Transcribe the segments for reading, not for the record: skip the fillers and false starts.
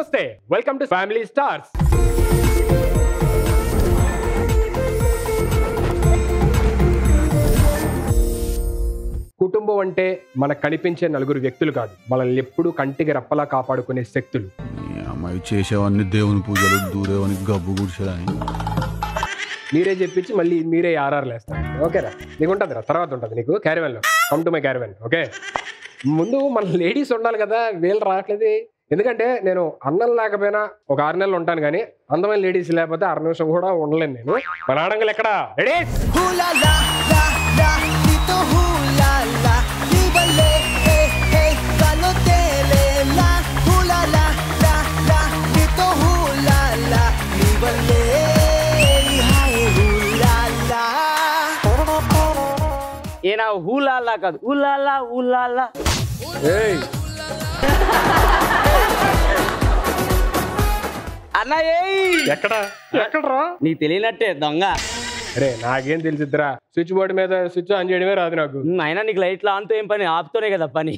నమస్తే, welcome to family stars. కుటుంబం అంటే మనకు కనిపించే నలుగురు వ్యక్తులు కాదు, మనల్ని ఎప్పుడు కంటికి రెప్పలా కాపాడుకునే శక్తులు. అమ్మాయి చేసేవన్నీ దేవుని పూజలు, దూరేవని గబ్బు గుడిసెలని మీరే చెప్పించి మళ్ళీ మీరే ఆర్ఆర్లు వేస్తారు. ఓకేరా, నీకు ఉంటుంది రా, తర్వాత ఉంటుంది నీకు క్యారవెన్లో. Come to my caravan. Okay, ముందు మన లేడీస్ ఉండాలి కదా, వీళ్ళు రావట్లేదు. ఎందుకంటే నేను అన్నం లేకపోయినా ఒక 6 నెలలు ఉంటాను, కానీ అందమైన లేడీస్ లేకపోతే 6 నిమిషం కూడా ఉండలేను నేను. మన ఆడంగులు ఎక్కడ లేడీస్? ఏనా హూలాలా కాదు, ఊలాలా ఊలాలా. అన్నయ్య ఎక్కడ ఎక్కడరా? నీకు తెలియనట్టే దొంగ. అరే నాకేం తెలిసిద్దిరా, స్విచ్ బోర్డు మీద స్విచ్ ఆన్ చేయడమే రాదు నాకు. అయినా నీకు లైట్లు ఆన్తో ఏం పని, ఆపుతోనే కదా పని.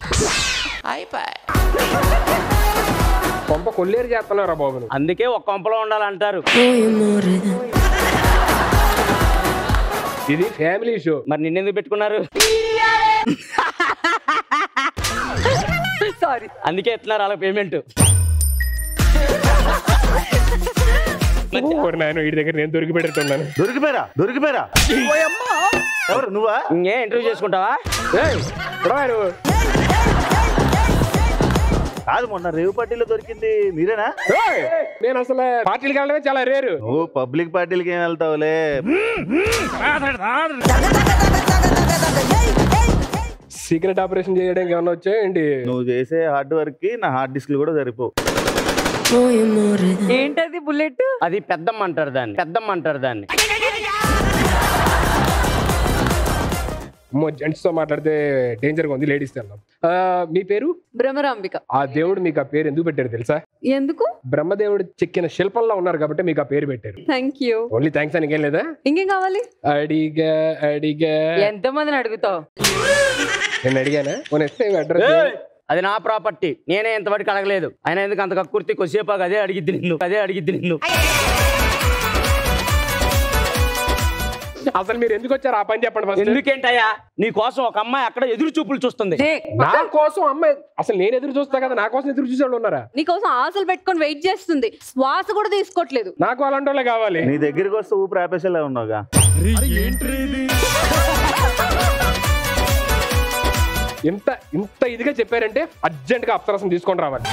కొంప కొల్లేరు చేస్తున్నారా బాబు? అందుకే ఒక కొంపలో ఉండాలంటారు. ఇది ఫ్యామిలీ షో. మరి నిన్నెందుకు పెట్టుకున్నారు? సారీ, అందుకే ఎత్తున్నారు వాళ్ళ పేమెంట్. వీడి దగ్గర నేను దొరికిపెడుతున్నాను. దొరికిపోయారా? ఎవరు నువ్వా? ఇంకే ఇంటర్వ్యూ చేసుకుంటావా? కాదు, మొన్న రేవు పార్టీలో దొరికింది మీరేనా? నేను అసలు పార్టీలకు వెళ్ళడమే చాలా రేరు. నువ్వు పబ్లిక్ పార్టీలకి ఏం వెళ్తావులే. సీక్రెట్ ఆపరేషన్ చేయడానికి ఏమన్నా వచ్చాయండి? నువ్వు చేసే హార్డ్ వర్క్ కి నా హార్డ్ డిస్క్లు కూడా సరిపో. ఏంటది బుల్లెట్? అది పెద్దమ్మ అంటారు దాన్ని, పెద్దమ్మ అంటారు దాన్ని. జెంట్స్ తో మాట్లాడితే డేంజర్ గా ఉంది, లేడీస్ తో వెళ్దాం. మీ పేరు? భ్రమరాంబిక. ఆ దేవుడు మీకు ఆ పేరు ఎందుకు పెట్టారు తెలుసా? ఎందుకు? బ్రహ్మదేవుడు చెక్కిన శిల్పంలో ఉన్నారు కాబట్టి మీకు ఆ పేరు పెట్టారు. Thank you. ఓన్లీ థ్యాంక్స్ అని ఇంకేం లేదా? ఇంకేం కావాలి? అడిగా అడిగా. ఎంత మందిని అడుగుతావు? నేను అడిగానా? అడ్రస్ అది నా ప్రాపర్టీ, నేనే ఎంతవరకు అడగలేదు. అయినా ఎందుకు అంత కక్కుర్తి? కొద్దిసేపు అదే అడిగిద్ది నిన్ను, అదే అడిగిద్ది నిన్ను. అసలు మీరు ఎందుకు వచ్చారు? ఆ పని చెప్పండి. ఎందుకేంటయ్యా? నీ కోసం ఒక అమ్మాయి అక్కడ ఎదురు చూపులు చూస్తుంది. నా కోసం అమ్మాయి? అసలు నేను ఎదురు చూస్తా కదా, నా కోసం ఎదురు చూసేవాళ్ళు ఉన్నారా? నీ కోసం ఆశలు పెట్టుకొని వెయిట్ చేస్తుంది, శ్వాస కూడా తీసుకోవట్లేదు. నాకు అలాంటి వాళ్ళే కావాలి. నీ దగ్గరికి వస్తే ఊపిరి ఆపేసేలా ఉన్నావుగా. ఇంత ఇదిగా చెప్పారంటే అర్జెంట్ గా అప్సరసం తీసుకొని రావాలి.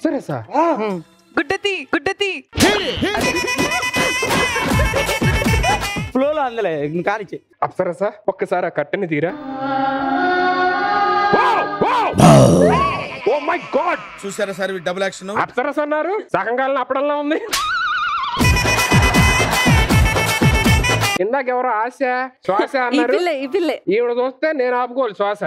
సరే సార్. గుడ్డతి గుడ్డతి ఫ్లోలో అందులే కానిచ్చి. అప్సరసా ఒక్కసారి ఆ కట్టని తీరా. ఓ మై గాడ్, చూసారా సార్ డబుల్ యాక్షన్? అప్సరస అన్నారు, సగం కాలం అప్పడంలా ఉంది. ఇందాక ఎవరో ఆశ శ్వాస అన్నారు, ఈవిడ చూస్తే నేను ఆపుకోవాలి శ్వాస.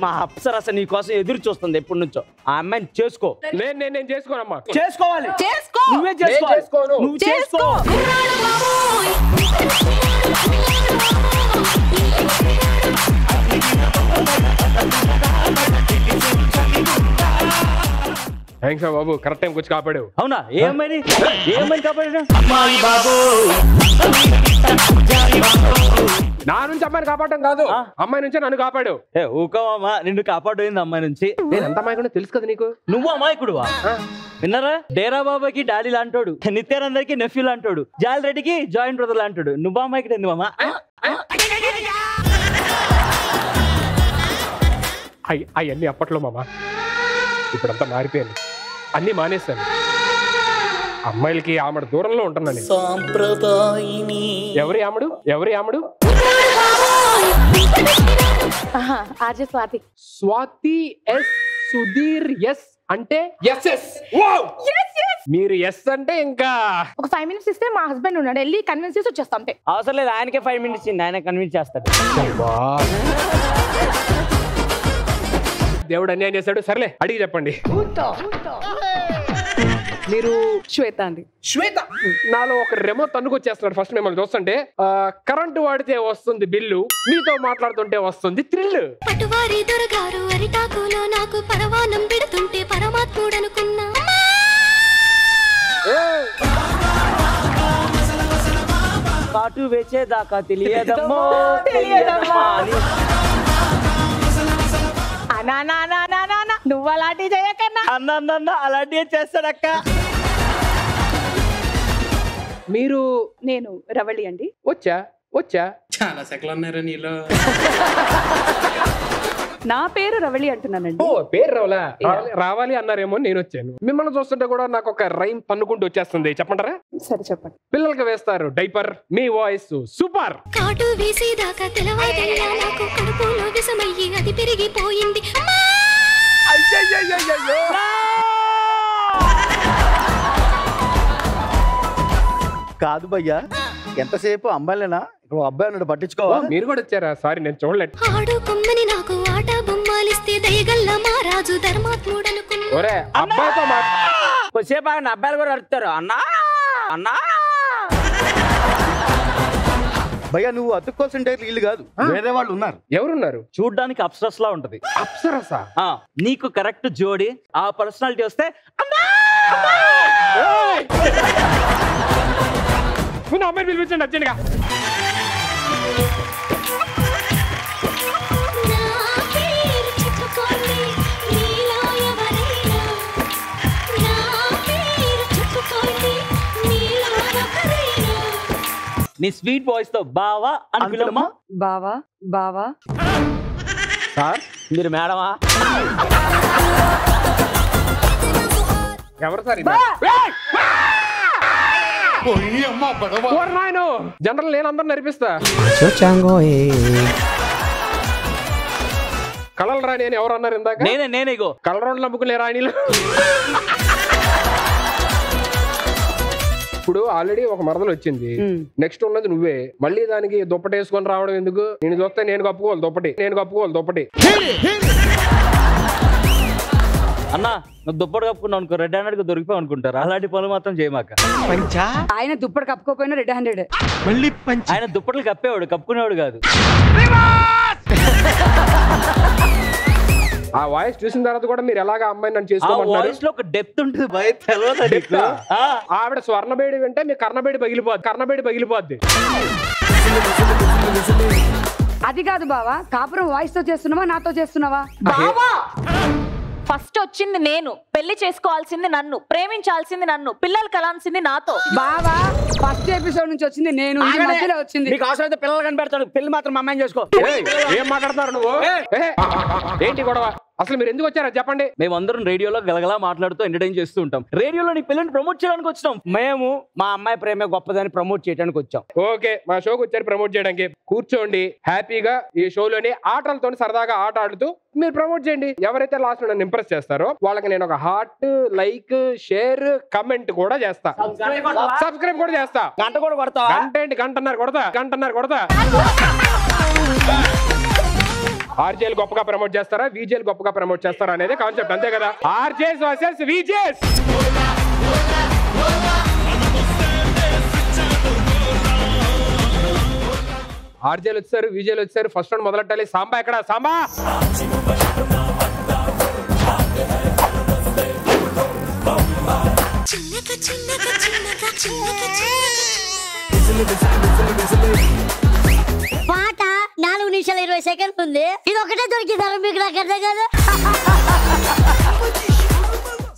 మా అప్సరస నీ కోసం ఎదురు చూస్తుంది ఎప్పటి నుంచో. ఆ అమ్మాయిని చేసుకో. నేను చేసుకోనమ్మా. చేసుకోవాలి, చేసుకో. నువ్వే చేసుకోవాలి. నువ్వు చేసుకో. థ్యాంక్స్ బాబు, కరెక్ట్ టైంకి వచ్చి కాపాడావు. అవునా? ఏమైంది? కాపాడా? నా నుంచి అమ్మాయిని కాపాడటం కాదు, అమ్మాయి నుంచే నన్ను కాపాడు. ఊకమ్మా, నిన్ను కాపాడైంది అమ్మాయి నుంచి. నేను ఎంత అమాయకుడో తెలుసు కదా నీకు. నువ్వు అమాయకుడువా? విన్నారా? డేరా బాబాకి డాడీ లాంటోడు, నిత్యానందరికి నెఫ్యూ లాంటోడు, జాల్ రెడ్డికి జాయింట్ బ్రదర్ లాంటోడు. నువ్వు అమాయకుడు ఎందుకు మామా? అవన్నీ అప్పట్లో మామ, ఇప్పుడంతా మారిపోయాను, అన్ని మానేశాను. అమ్మాయిలకి ఆమెడు దూరంలో ఉంటున్నాను. ఎవరి ఆమెడు? స్వాతి. స్వాతి ఎస్, సుధీర్ ఎస్ అంటే ఎస్. మీరు ఎస్ అంటే ఇంకా ఒక 5 minutes ఇస్తే మా హస్బెండ్ ఉన్నాడు, వెళ్ళి కన్విన్స్ చేసి వచ్చేస్తాం. అవసరం లేదు, ఆయనకే 5 minutes ఇచ్చింది, ఆయన కన్విన్స్ చేస్తాడు. దేవుడు అన్యాయం చేశాడు. సర్లే అడిగి చెప్పండి. మీరు శ్వేత అండి. శ్వేత, నాలో ఒక రెమో తన్నుకొచ్చేస్తున్నాడు ఫస్ట్ మిమ్మల్ని చూస్తుంటే. కరెంటు వాడితే వస్తుంది బిల్లు, మీతో మాట్లాడుతుంటే వస్తుంది థ్రిల్. పటువారి దొరగారు అరిటాకులో నాకు పరవానం పెడుతుంటే పరమాత్ముడు అనుకున్నా. కాటు వేచేదాకా తెలియదమ్మో తెలియదమ్మా అని. నువ్వు అలాంటి చేయకన్నా. అన్న అలాంటివి చేస్తాడక్క. మీరు నేను రవళి అండి. వచ్చా చాలా సెకలు ఉన్నారా నీలో? నా పేరు రవళి అంటున్నానండి. ఓ పేరు రావాలి అన్నారేమో నేను వచ్చాను. మిమ్మల్ని చూస్తుంటే కూడా నాకు ఒక రైమ్ పన్నుకుంటూ వచ్చేస్తుంది. చెప్పంటారా? సరే చెప్పండి. పిల్లలకి వేస్తారు డైపర్, మీ వాయిస్ సూపర్. కాటు వేసేదాకా తెలవాదయ్యా నాకు కడుపులో విషమయ్యి అది పెరిగిపోయింది. కాదు భయ్యా, ఎంతసేపు అమ్మాయిలేనా? ఇక్కడ అబ్బాయి అన్నాడు, పట్టించుకోవా? మీరు కూడా వచ్చారా? సారీ నేను చూడలేదు. ఆడు కొమ్మని నాకు ఆట బొమ్మాలిస్తే దయగల్ల మా రాజు ధర్మాత్ముడు అనుకున్నా. ఒరే అబ్బాయితో కొద్దిసేపు ఆయన అబ్బాయిలు కూడా అడుగుతారు అన్నా అన్నా. భయ్యా నువ్వు అతుక్కోవాల్సిన ఇల్లు కాదు, వేరే వాళ్ళు ఉన్నారు. ఎవరున్నారు? చూడ్డానికి అప్సరస్ లా ఉంటది. అప్సరసా? నీకు కరెక్ట్ జోడి ఆ పర్సనాలిటీ వస్తే అమ్మాయి పిలిపించండి అర్జెంట్గా. నీ స్వీట్ వాయిస్ తో బావా అని పిలవమ్మా. బావా బావా. సార్ మీరు మేడమా? ఎవరు సార్? జనరల్ నేను అందరు నడిపిస్తా. కళలు రాణి అని ఎవరు అన్నారు ఇందాక? నేనే ఇగో కలరోడ్లు నమ్ముకునే రాణిలు. ఇప్పుడు ఆల్రెడీ ఒక మరదలు వచ్చింది, నెక్స్ట్ ఉన్నది నువ్వే. మళ్ళీ దానికి దుప్పటి వేసుకొని రావడం ఎందుకు? నేను చూస్తే నేను కప్పుకోవాలి దుప్పటి. అన్నా నువ్వు దుప్పటి కప్పుకున్నావు అనుకో, రెడ్ హ్యాండెడ్ గా దొరికిపోయి అనుకుంటారు. అలాంటి పనులు మాత్రం చేయమాక. ఆయన దుప్పటి కప్పుకోపోయినా రెడ్ హ్యాండెడ్. ఆయన దుప్పట్లు కప్పేవాడు, కప్పుకునేవాడు కాదు. ఆ వాయిస్ చూసిన తర్వాత కూడా మీరు ఎలాగా అమ్మాయి నన్ను చేసుకోమంటున్నారు? వాయిస్ లో ఒక డెప్త్ ఉంటుంది భయ తెలియదు. ఆవిడ స్వర్ణబేడి వింటే మీ కర్ణబేడి పగిలిపోద్ది. అది కాదు బావా, కాపురం వాయిస్ తో చేస్తున్నావా నాతో చేస్తున్నావా? బావా ఫస్ట్ వచ్చింది నేను, పెళ్లి చేసుకోవాల్సింది నన్ను, ప్రేమించాల్సింది నన్ను, పిల్లలు కలాల్సింది నాతో. బావా ఫస్ట్ ఎపిసోడ్ నుంచి వచ్చింది నేను, ఈ మధ్యలో వచ్చింది. నీకు అవసరమైతే పిల్లలు కనిపెడతాడు, పెళ్లి మాత్రం అమ్మాయిని చేసుకో. ఏం మాట్లాడతారు నువ్వు? ఏంటి గొడవ? అసలు మీరు ఎందుకు వచ్చారా చెప్పండి. మేమందరం రేడియోలో గలగలా మాట్లాడుతూ ఎంటర్టైన్ చేస్తూ ఉంటాం. రేడియోలో నీ పిల్లని ప్రమోట్ చేయడానికి వచ్చినాం. మేము మా అమ్మాయి ప్రేమే గొప్పదని ప్రమోట్ చేయడానికి వచ్చాం. ఓకే, మా షోకి వచ్చారు ప్రమోట్ చేయడానికి. కూర్చోండి హ్యాపీగా. ఈ షోలోని ఆటలతో సరదాగా ఆట ఆడుతూ మీరు ప్రమోట్ చేయండి. ఎవరైతే లాస్ట్ నన్ను ఇంప్రెస్ చేస్తారో వాళ్ళకి నేను ఒక హార్ట్, లైక్, షేర్, కమెంట్ కూడా చేస్తా. సబ్స్క్రైబ్ కూడా చేస్తా. గంట కూడా కొడతా. గంటన్నర కొడతా. ఆర్జేలు గొప్పగా ప్రమోట్ చేస్తారా, విజేలు గొప్పగా ప్రమోట్ చేస్తారా అనేది కాన్సెప్ట్, అంతే కదా? RJs versus Vijay's. ఆర్జేలు వచ్చారు, విజేలు వచ్చారు. First round మొదలెట్టాలి. సాంబా ఎక్కడ? సాంబా పాట 4 నిమిషాలు 20 సెకండ్లు ఉంది. ఇది ఒకటే దొరికిందా మీకు? నాకు అర్థం కాదు.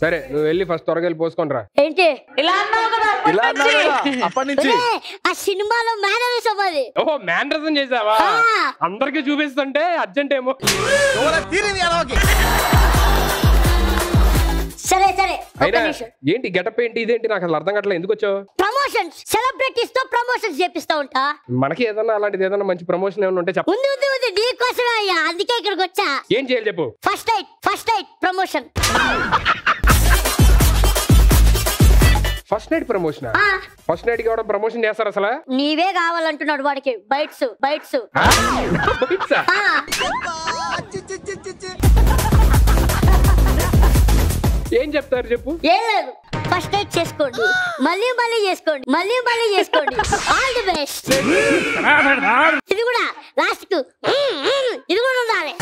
సరే నువ్వు వెళ్ళి ఫస్ట్ త్వరగా వెళ్ళి పోసుకొని రా. ఏంటి ఇలా అన్నావు కదా అప్పటి నుంచి ఆ సినిమాలో మేనరిజం అది. ఓహో మేనరిజం చేసావా? అందరికి చూపిస్తుంటే అర్జెంట్ ఏమో. సరే సరే అయినా ఏంటి గెటప్ ఏంటి ఇదేంటి నాకు అసలు అర్థం కావట్లేదు. ఎందుకు వచ్చావు? ప్రమోషన్స్, సెలబ్రిటీస్ తో ప్రమోషన్స్ చేపిస్తా ఉంటా. మనకి ఏదన్నా అలాంటిది ఏదన్నా మంచి ప్రమోషన్ ఏమైనా ఉంటే చెప్పు. ఉంది నీకోసమే అయ్యా, అందుకే ఇక్కడికి వచ్చా. ఏం చేయాలి చెప్పు. First night promotion. First night promotion? First night కి ఎవడ ప్రమోషన్ చేస్తారు అసలు? నీవే కావాలంటున్నాడు వాడికి. బైట్స్ ఏం చెప్తారు చెప్పు. ఏం లేదు, ఫస్ట్ ఎయిడ్ చేసుకోండి, మళ్ళీ చేసుకోండి, మళ్ళీ చేసుకోండి. All the best. ఇది కూడా లాస్ట్ కు ఇది కూడా ఉండాలి.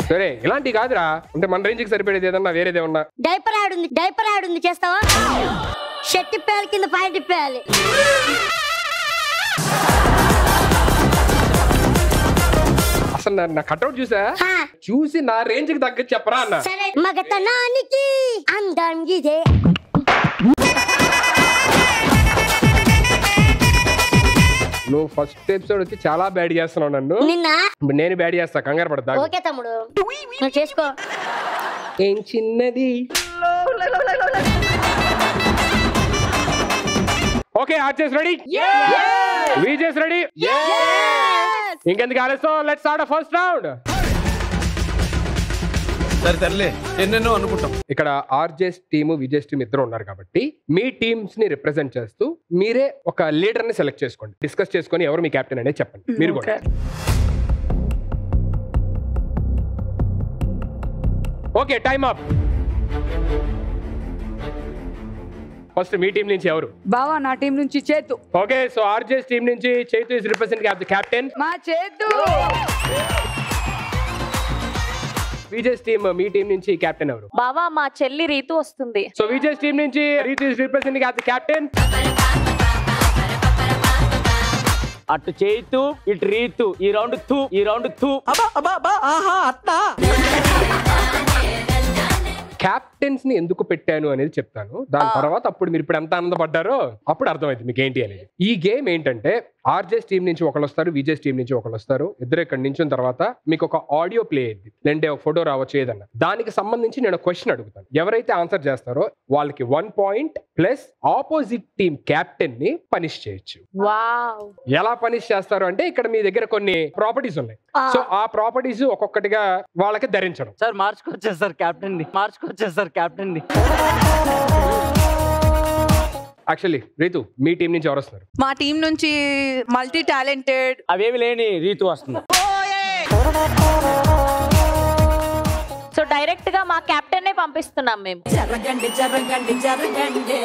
సరే ఇలాంటి కాదురా, అంటే మన రేంజ్ కి సరిపడేది ఏదన్నా వేరేది ఏమన్నా. డైపర్ యాడ్ ఉంది చేస్తావా? షర్ట్ ఇప్పేయాలి, కింద ప్యాంట్ ఇప్పేయాలి. అసలు నా కట్అవుట్ చూసి నా రేంజ్ కి తగ్గ చెప్పరా అన్న. సరే, మగతనానికి అందం ఇదే. నువ్వు ఫస్ట్ ఎపిసోడ్ వచ్చి చాలా బ్యాడ్ చేస్తున్నావు నన్ను. నిన్న నేను బ్యాడ్ చేస్తా, కంగారు పడతా. ఓకే తమ్ముడు, నువ్వు చేసుకో. ఏం చిన్నది. Okay, RJs ready, VJs ready. ఇంకెందుకు ఆలస్యం, let's start the first round. సరే తరలే, ఎన్నెన్నో అనుకుంటాం. ఇక్కడ ఆర్జెస్ టీమ్, విజేస్ టీమ్ ఇద్దరు ఉన్నారు కాబట్టి మీ టీమ్స్ ని రిప్రజెంట్ చేస్తూ మీరే ఒక లీడర్ ని సెలెక్ట్ చేసుకోండి. డిస్కస్ చేసుకొని ఎవరు మీ కెప్టెన్ అనేది చెప్పండి. మీరు కూడా. Okay, time up. ఫస్ట్ మీ టీం నుంచి ఎవరు? బావా నా టీం నుంచి చేతు. ఓకే, సో ఆర్జెస్ టీం నుంచి చేతు ఇస్ రిప్రజెంటింగ్ ది కెప్టెన్. మా చేతు. విజేస్ టీమ్, మీ టీం నుంచి కెప్టెన్ ఎవరు? బావా మా చెల్లి రీతు వస్తుంది. సో విజేస్ టీం నుంచి Ritu is representing the captain. అటు చేతు, ఇటు రీతు. ఈ రౌండ్ తూ, ఈ రౌండ్ తూ. క్యాప్టెన్స్ ని ఎందుకు పెట్టాను అనేది చెప్తాను. దాని తర్వాత అప్పుడు మీరు ఇప్పుడు ఎంత ఆనందపడ్డారో అప్పుడు అర్థమైంది మీకు ఏంటి అనేది. ఈ గేమ్ ఏంటంటే ఆర్జెస్ టీం నుంచి ఒకళ్ళు వస్తారు, విజేస్ టీం నుంచి ఒకళ్ళు వస్తారు. ఇద్దరు ఇక్కడ నించిన తర్వాత మీకు ఒక ఆడియో ప్లే అయింది, లేదంటే ఒక ఫోటో రావచ్చు ఏదన్నా. దానికి సంబంధించి నేను క్వశ్చన్ అడుగుతాను. ఎవరైతే ఆన్సర్ చేస్తారో వాళ్ళకి 1 point plus opposite team captain ని పనిష్ చేయొచ్చు. ఎలా పనిష్ చేస్తారు అంటే ఇక్కడ మీ దగ్గర కొన్ని ప్రాపర్టీస్ ఉన్నాయి. సో ఆ ప్రాపర్టీస్ ఒక్కొక్కటిగా వాళ్ళకి ధరించడం. సార్ మార్చుకోవచ్చు సార్ కెప్టెన్ ని, మార్చుకోవచ్చు సార్ కెప్టెన్ ని. యాక్చువల్లీ రీతు, మీ టీం నుంచి ఎవరు వస్తున్నారు? మా టీం నుంచి మల్టీ టాలెంటెడ్, అవేమి లేని రీతు వస్తుంది. సో డైరెక్ట్ గా మా కెప్టెన్ నే పంపిస్తున్నాం మేము. జరగండి జరగండి జరగండి,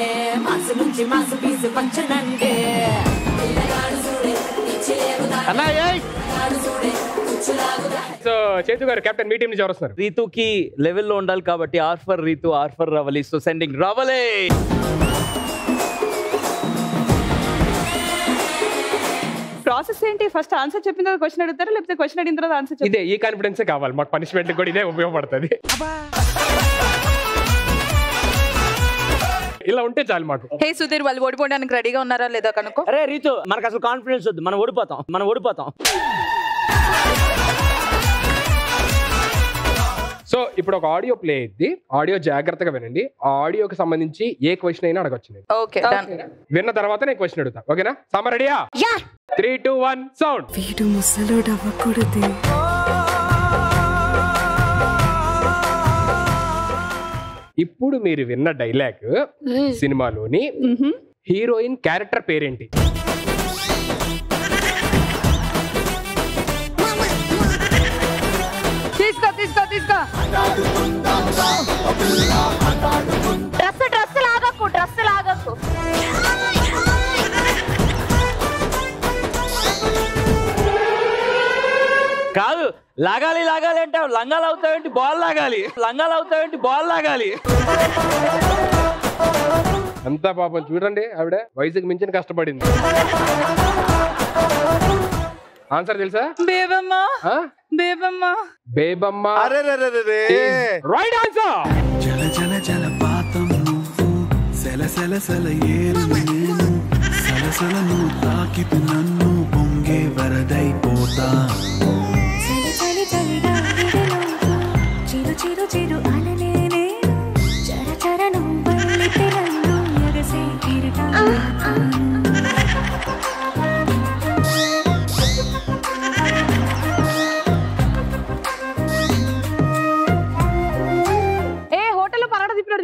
మాసు నుంచి మాసు పీసు పంచనండి. సో చేతు గారు కెప్టెన్, మీ టీం నుంచి ఎవరు వస్తున్నారు? రీతుకి లెవెల్లో ఉండాలి కాబట్టి R for Ritu, R for Ravali. So sending Ravali. Process ఏంటి? ఫస్ట్ ఆన్సర్ చెప్పిన తర్వాత క్వశ్చన్ అడుగుతారా, లేకపోతే క్వశ్చన్ అడిగిన తర్వాత ఆన్సర్? ఇదే, ఈ కాన్ఫిడెన్సే కావాలి మాకు. పనిష్మెంట్ కూడా ఇదే ఉపయోగపడుతుంది. ఇలా ఉంటే చాలు మాకు. హే సుధీర్, వాళ్ళు ఓడిపోవడానికి రెడీగా ఉన్నారా లేదా కనుక్కో. అరే రీతు, మనకు అసలు కాన్ఫిడెన్స్ వద్దు, మనం ఓడిపోతాం. సో ఇప్పుడు ఒక ఆడియో ప్లే అయింది, ఆడియో జాగ్రత్తగా వినండి. ఆ ఆడియోకి సంబంధించి ఏ క్వశ్చన్ అయినా అడగొచ్చు. ఓకే, విన్న తర్వాత నేను క్వశ్చన్ అడుగుతా. ఓకేనా? సమ్మర్ రెడీయా? 3, 2, 1 సౌండ్. వీడు ముసలోడు అవ్వకూడదు. ఇప్పుడు మీరు విన్న డైలాగ్ సినిమాలోని హీరోయిన్ క్యారెక్టర్ పేరేంటి? తీసుకో. డ్రెస్ లాగకు. కాదు, లాగాలి అంటే లంగాలు అవుతావేంటి, బాల్ లాగాలి. అంతా పాపం చూడండి, ఆవిడ వయసుకు మించిన కష్టపడింది. ఆన్సర్ తెలుసా? బేబమ్మ. Right answer. జల జల జలపాతం నువ్వు, సెల సెల సెల ఏలు నేను, సలసల నువ్వు తాకితే నన్ను పొంగే వరదైపోతా.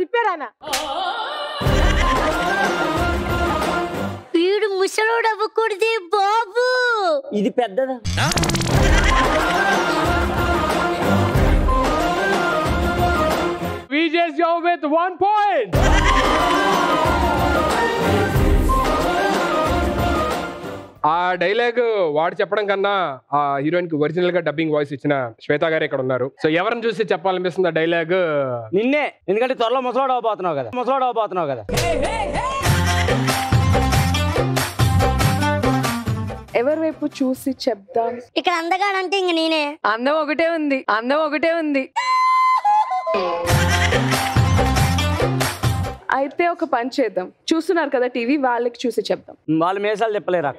తిప్పారా? వీడు ముసలోడు అవ్వకూడదు బాబు. ఇది పెద్దదా? VJs go with 1 point. ఆ డైలాగ్ వాడు చెప్పడం కన్నా ఆ హీరోయిన్ కి ఒరిజినల్ గా డబ్బింగ్ వాయిస్ ఇచ్చిన శ్వేత గారు ఇక్కడ ఉన్నారు. సో ఎవరిని చూసి చెప్పాలనిపిస్తుంది ఆ డైలాగ్? నిన్నే, ఎందుకంటే త్వరలో ముసలాడు అవబోతున్నావు కదా. ఎవరి వైపు చూసి చెప్దాం? ఇక్కడ అందగాడంటే ఇంక నేనే. అందం ఒకటే ఉంది. అయితే ఒక పని చేద్దాం, చూస్తున్నారు కదా టీవీ, వాళ్ళకి చూసి చెప్దాం. వాళ్ళు మేసాలు చెప్పలేరా?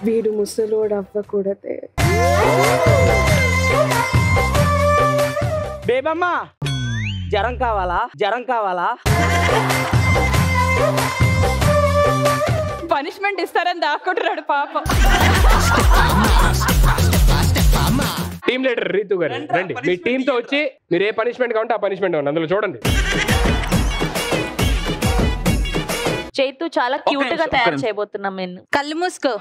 వీడు ముసలోడు అవ్వకూడదే. బేబమ్మ జ్వరం కావాలా? పనిష్మెంట్ ఇస్తారని దాక్కుంటున్నాడు పాపం. టీమ్ లీడర్ రీతు గారు రండి, మీ టీమ్ తో వచ్చి మీరు ఏ పనిష్మెంట్ కావాలంటే ఆ పనిష్మెంట్ ఉంది, అందులో చూడండి. చైతు చాలా క్యూట్ గా తయారు చేయబోతున్నాం నేను. కళ్ళు మూసుకో.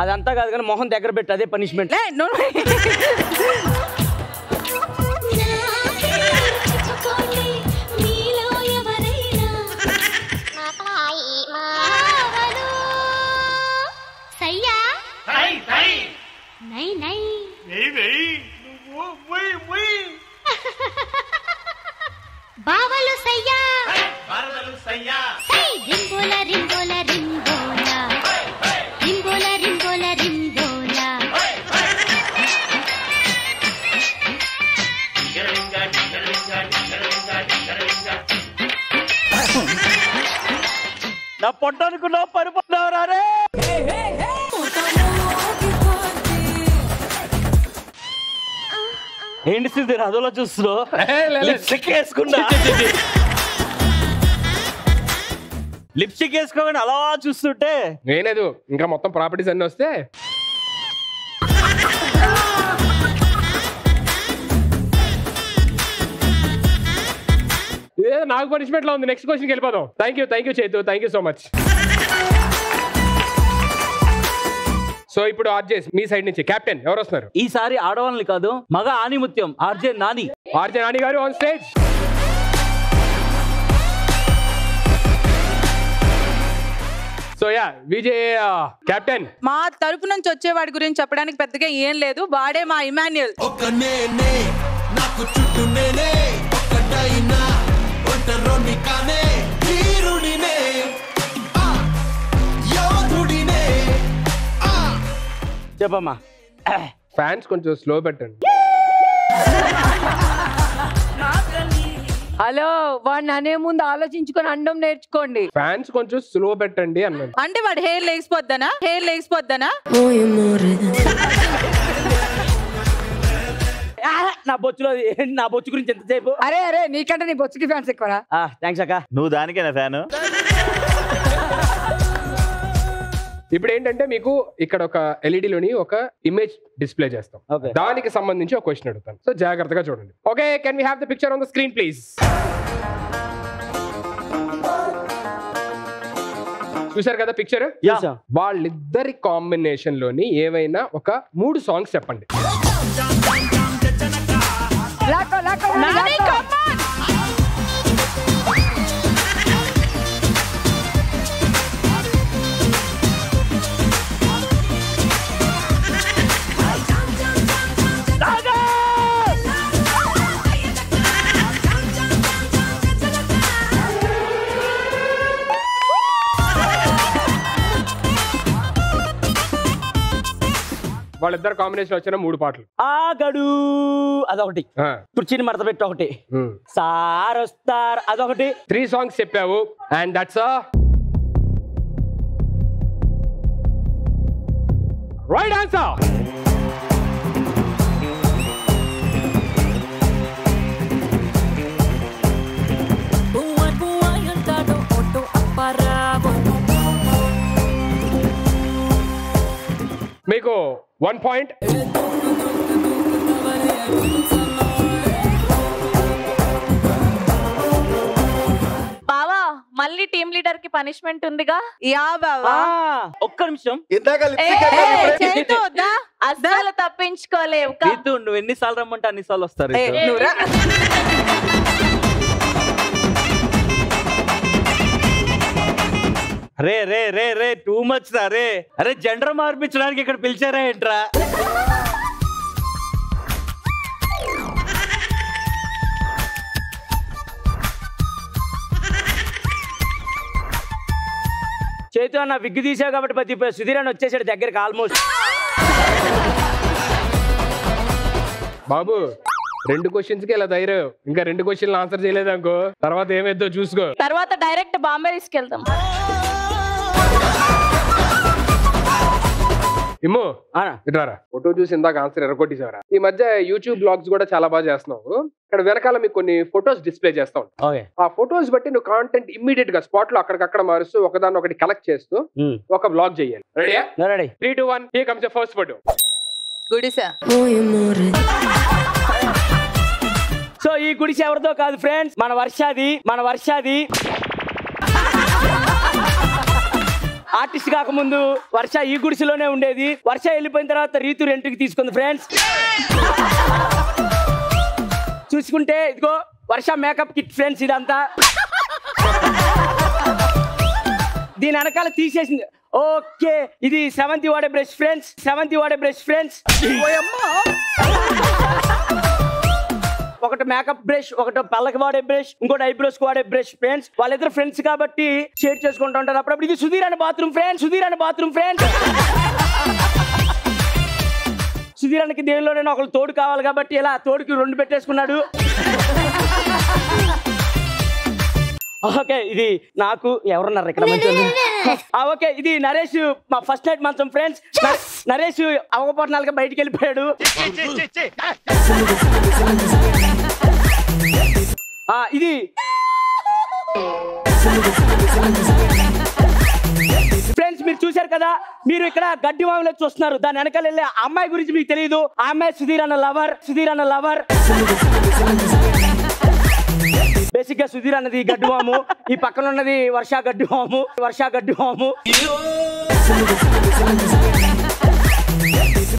అదంతా కాదు కానీ మొహం దగ్గర పెట్టి అదే పనిష్మెంట్. బావలు సయ్యా రింబోలా రింబోలా రింబోలా రింబోలా రింబోలా రింబోలా నా పొట్టనుకున్నావు పరిపడినావు రే. ఏంటి సిద్ధి అదోలా చూస్తున్నావు? లిప్స్టిక్ వేసుకోగానే అలా చూస్తుంటే నేనేదు ఇంకా మొత్తం ప్రాపర్టీస్ అన్ని వస్తే నాకు పనిష్మెంట్ లో ఉంది. నెక్స్ట్ క్వశ్చన్కి వెళ్ళిపోదాం. Thank you Chaitu, thank you so much. So ఇప్పుడు ఆర్జేస్ మీ సైడ్ నుంచి కెప్టెన్ ఎవరు వస్తున్నారు? ఈసారి ఆడవాళ్ళని కాదు, మగ ఆనిముత్యం ఆర్జే నాని గారు on stage. So yeah Vijay captain. మా తరపు నుంచి వచ్చేవాడి గురించి చెప్పడానికి పెద్దగా ఏం లేదు, వాడే మా ఇమాన్యుయల్. చెప్పమ్మా. ఫ్యాన్స్ కొంచెం స్లో పెట్టండి. హలో, వాడిని అనే ముందు ఆలోచించుకొని అండం నేర్చుకోండి. ఫ్యాన్స్ కొంచెం స్లో పెట్టండి అన్నాను. అంటే వాడు హెయిర్ లేకపోద్దనా? నా బొచ్చు గురించి ఎంతసేపు? అరే నీకంటే నీ బొచ్చుకి ఫ్యాన్స్ ఎక్కువరా? థ్యాంక్స్ అక్క. నువ్వు దానికేనా ఫ్యాను? ఇప్పుడు ఏంటంటే మీకు ఇక్కడ ఒక ఎల్ఈడి లోని ఒక ఇమేజ్ డిస్ప్లే చేస్తాం. దానికి సంబంధించి ఒక క్వశ్చన్ అడుగుతాను. సో జాగ్రత్తగా చూడండి. Okay, can we have the picture on the screen please? చూశారు కదా పిక్చర్? వాళ్ళిద్దరి కాంబినేషన్ లోని ఏమైనా ఒక 3 సాంగ్స్ చెప్పండి. వాళ్ళిద్దరు కాంబినేషన్ వచ్చిన 3 పాటలు. ఆగడు అదొకటి, కుర్చీని మడత పెట్టి ఒకటి, సార్ వస్తారు అదొకటి. 3 సాంగ్స్ చెప్పావు అండ్ దట్స్ రైట్ ఆన్సర్. మీకు 1 పాయింట్. బావా, మా మళ్ళీ టీమ్ లీడర్ కి పనిష్మెంట్ ఉందిగా. యా బావా ఒక్క నిమిషం. అస్సలు తప్పించుకోలేవు. నువ్వు ఎన్నిసార్లు రమ్మంటే అన్నిసార్లు వస్తారు. రే రే రే రే టూ మచ్ రా రే. అరే జెండర్ మార్పించడానికి ఇక్కడ పిలిచారా ఏంట్రా? చేతు అన్న విగ్గు తీసావు కాబట్టి ప్రతి సుధీర్ అని వచ్చేసాడు దగ్గరికి ఆల్మోస్ట్. బాబు 2 క్వశ్చన్స్ కి ఇలా ధైర్యం, ఇంకా 2 క్వశ్చన్లు ఆన్సర్ చేయలేదు అనుకో తర్వాత ఏమైద్దో చూసుకో. తర్వాత డైరెక్ట్ బాంబే తీసుకెళ్తాం. ఇమ్ము ఇట్రారా. ఫోటో చూసి ఇందాక ఆన్సర్ ఎరగొట్టేసావరా. ఈ మధ్య యూట్యూబ్ బ్లాగ్స్ కూడా చాలా బాగా చేస్తున్నావు. ఇక్కడ వెనకాల మీకు కొన్ని ఫొటోస్ డిస్ప్లే చేస్తా ఉంటావు. ఆ ఫొటోస్ బట్టి నువ్వు కాంటెంట్ ఇమ్మీడియట్ గా స్పాట్ లో అక్కడికక్కడ మారుస్తూ ఒకదాన్ని ఒకటి కలెక్ట్ చేస్తూ ఒక బ్లాగ్ చేయాలి. Ready? 3, 2, 1 here comes the first photo. Gudisa. So ఈ గుడిసె ఎవరితో కాదు ఫ్రెండ్స్, మన వర్షాది. ఆర్టిస్ట్ కాకముందు వర్ష ఈ గుడిసెలోనే ఉండేది. వర్ష వెళ్ళిపోయిన తర్వాత రీతు రెంట్కి తీసుకుంది ఫ్రెండ్స్. చూసుకుంటే ఇదిగో వర్ష మేకప్ కిట్ ఫ్రెండ్స్. ఇదంతా దీని వెనకాల తీసేసింది. ఓకే ఇది 7th వాడే బ్రష్ ఫ్రెండ్స్. ఒకటి మేకప్ బ్రష్, ఒకటి పళ్ళకి వాడే బ్రష్, ఇంకోటి ఐబ్రోస్ వాడే బ్రష్ ఫ్రెండ్స్. వాళ్ళిద్దరు ఫ్రెండ్స్ కాబట్టి షేర్ చేసుకుంటూ ఉంటారు. అప్పుడప్పుడు ఇది సుధీర్ అనే బాత్రూమ్ ఫ్రెండ్స్. సుధీరానికి దేనిలోనైనా ఒకరు తోడు కావాలి కాబట్టి ఇలా తోడుకి 2 పెట్టేసుకున్నాడు. ఓకే ఇది నాకు ఎవరున్నారు ఇక్కడ మంచి. ఓకే ఇది నరేష్ మా ఫస్ట్ నైట్ మంచం ఫ్రెండ్స్. నరేష్ అవపట్నాలుగా బయటికి వెళ్ళిపోయాడు. ఇది ఫ్రెండ్స్ మీరు చూశారు కదా, మీరు ఇక్కడ గడ్డి వాములో చూస్తున్నారు. దాని వెనకాల వెళ్ళే అమ్మాయి గురించి మీకు తెలియదు. ఆ అమ్మాయి సుధీర్ అన్న లవర్. బేసిక్ గా సుధీర్ అన్నది గడ్డివాము, ఈ పక్కన ఉన్నది వర్ష గడ్డివాము.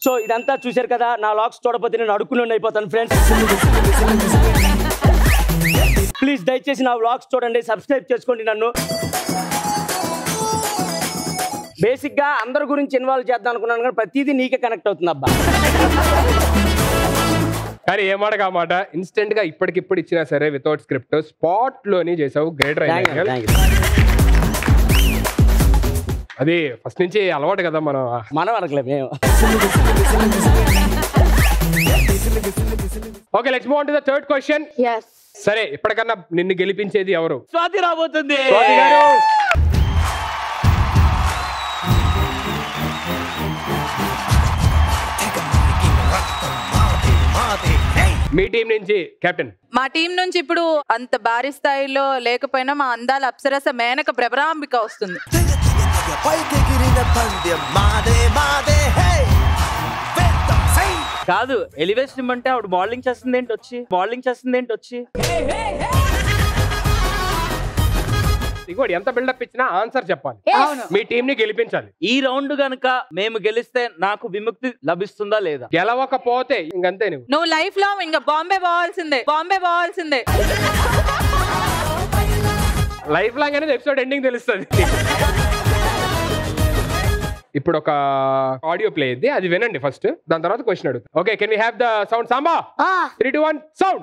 సో ఇదంతా చూశారు కదా. నా లాగ్స్ చూడకపోతే నేను అడుక్కుని అయిపోతాను ఫ్రెండ్స్. ప్లీజ్ దయచేసి నా వ్లాగ్స్ చూడండి, సబ్స్క్రైబ్ చేసుకోండి నన్ను. బేసిక్ గా అందరి గురించి ఇన్వాల్వ్ చేద్దాం అనుకున్నాను కానీ ప్రతిదీ నీకే కనెక్ట్ అవుతుంది అబ్బా. కానీ ఏ మాట కా మాట ఇన్స్టెంట్ గా ఇప్పటికిప్పుడు ఇచ్చినా సరే వితౌట్ స్క్రిప్ట్ స్పాట్ లోని చేసావు. Great right. అది ఫస్ట్ నుంచి అలవాటు కదా మనం అనట్లేదు మేము. Okay let's move on to the third question. సరే ఇప్పటికన్నా నిన్ను గెలిపించేది ఎవరు? స్వాతి రాబోతుంది. మీ టీం నుంచి కెప్టెన్. మా టీం నుంచి ఇప్పుడు అంత భారీ స్థాయిలో లేకపోయినా మా అందాల అప్సరస మేనక ప్రభరాంబిక వస్తుంది. కాదు ఎలివేషన్ ఇమ్మంటే ఆవిడ బౌలింగ్ చేస్తుంది ఏంటి వచ్చి. ఇంకోటి ఎంత బిల్డప్ ఇచ్చినా ఆన్సర్ చెప్పాలి. మీ టీం ని గెలిపించాలి. ఈ రౌండ్ గనుక మేము గెలిస్తే నాకు విముక్తి లభిస్తుందా లేదా? గెలవకపోతే ఇంకంతే. నువ్వు లైఫ్ లో ఇంకా బాంబే పోవాల్సిందే. లైఫ్ లాంగ్ అనేది ఎపిసోడ్ ఎండింగ్ తెలుస్తుంది. ఇప్పుడు ఒక ఆడియో ప్లే అయింది, అది వినండి ఫస్ట్. దాని తర్వాత క్వశ్చన్ అడుగుతా. Okay can we have the sound Samba? 3, 2, 1 sound.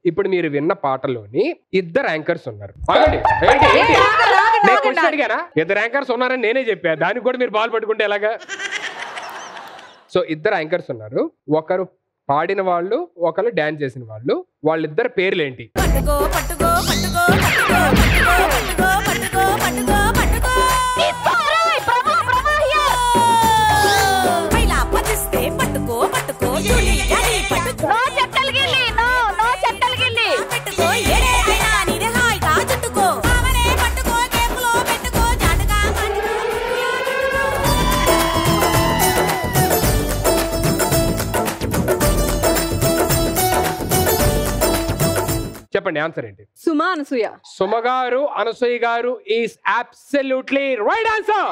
ఇప్పుడు మీరు విన్న పాటలోని 2 యాంకర్స్ ఉన్నారు. నేను క్వశ్చన్ అడిగానా? 2 యాంకర్స్ ఉన్నారని నేనే చెప్పా. దానికి కూడా మీరు బాల్ పట్టుకుంటే ఎలాగా? సో 2 యాంకర్స్ ఉన్నారు. ఒకరు పాడిన వాళ్ళు, ఒకరు డాన్స్ చేసిన వాళ్ళు. వాళ్ళిద్దరు పేర్లు ఏంటి? చెప్పండి ఆన్సర్ ఏంటి? సుమ అనసూయ. సుమ గారు అనసూయ గారు ఈస్ అబ్సల్యూట్లీ రైట్ ఆన్సర్.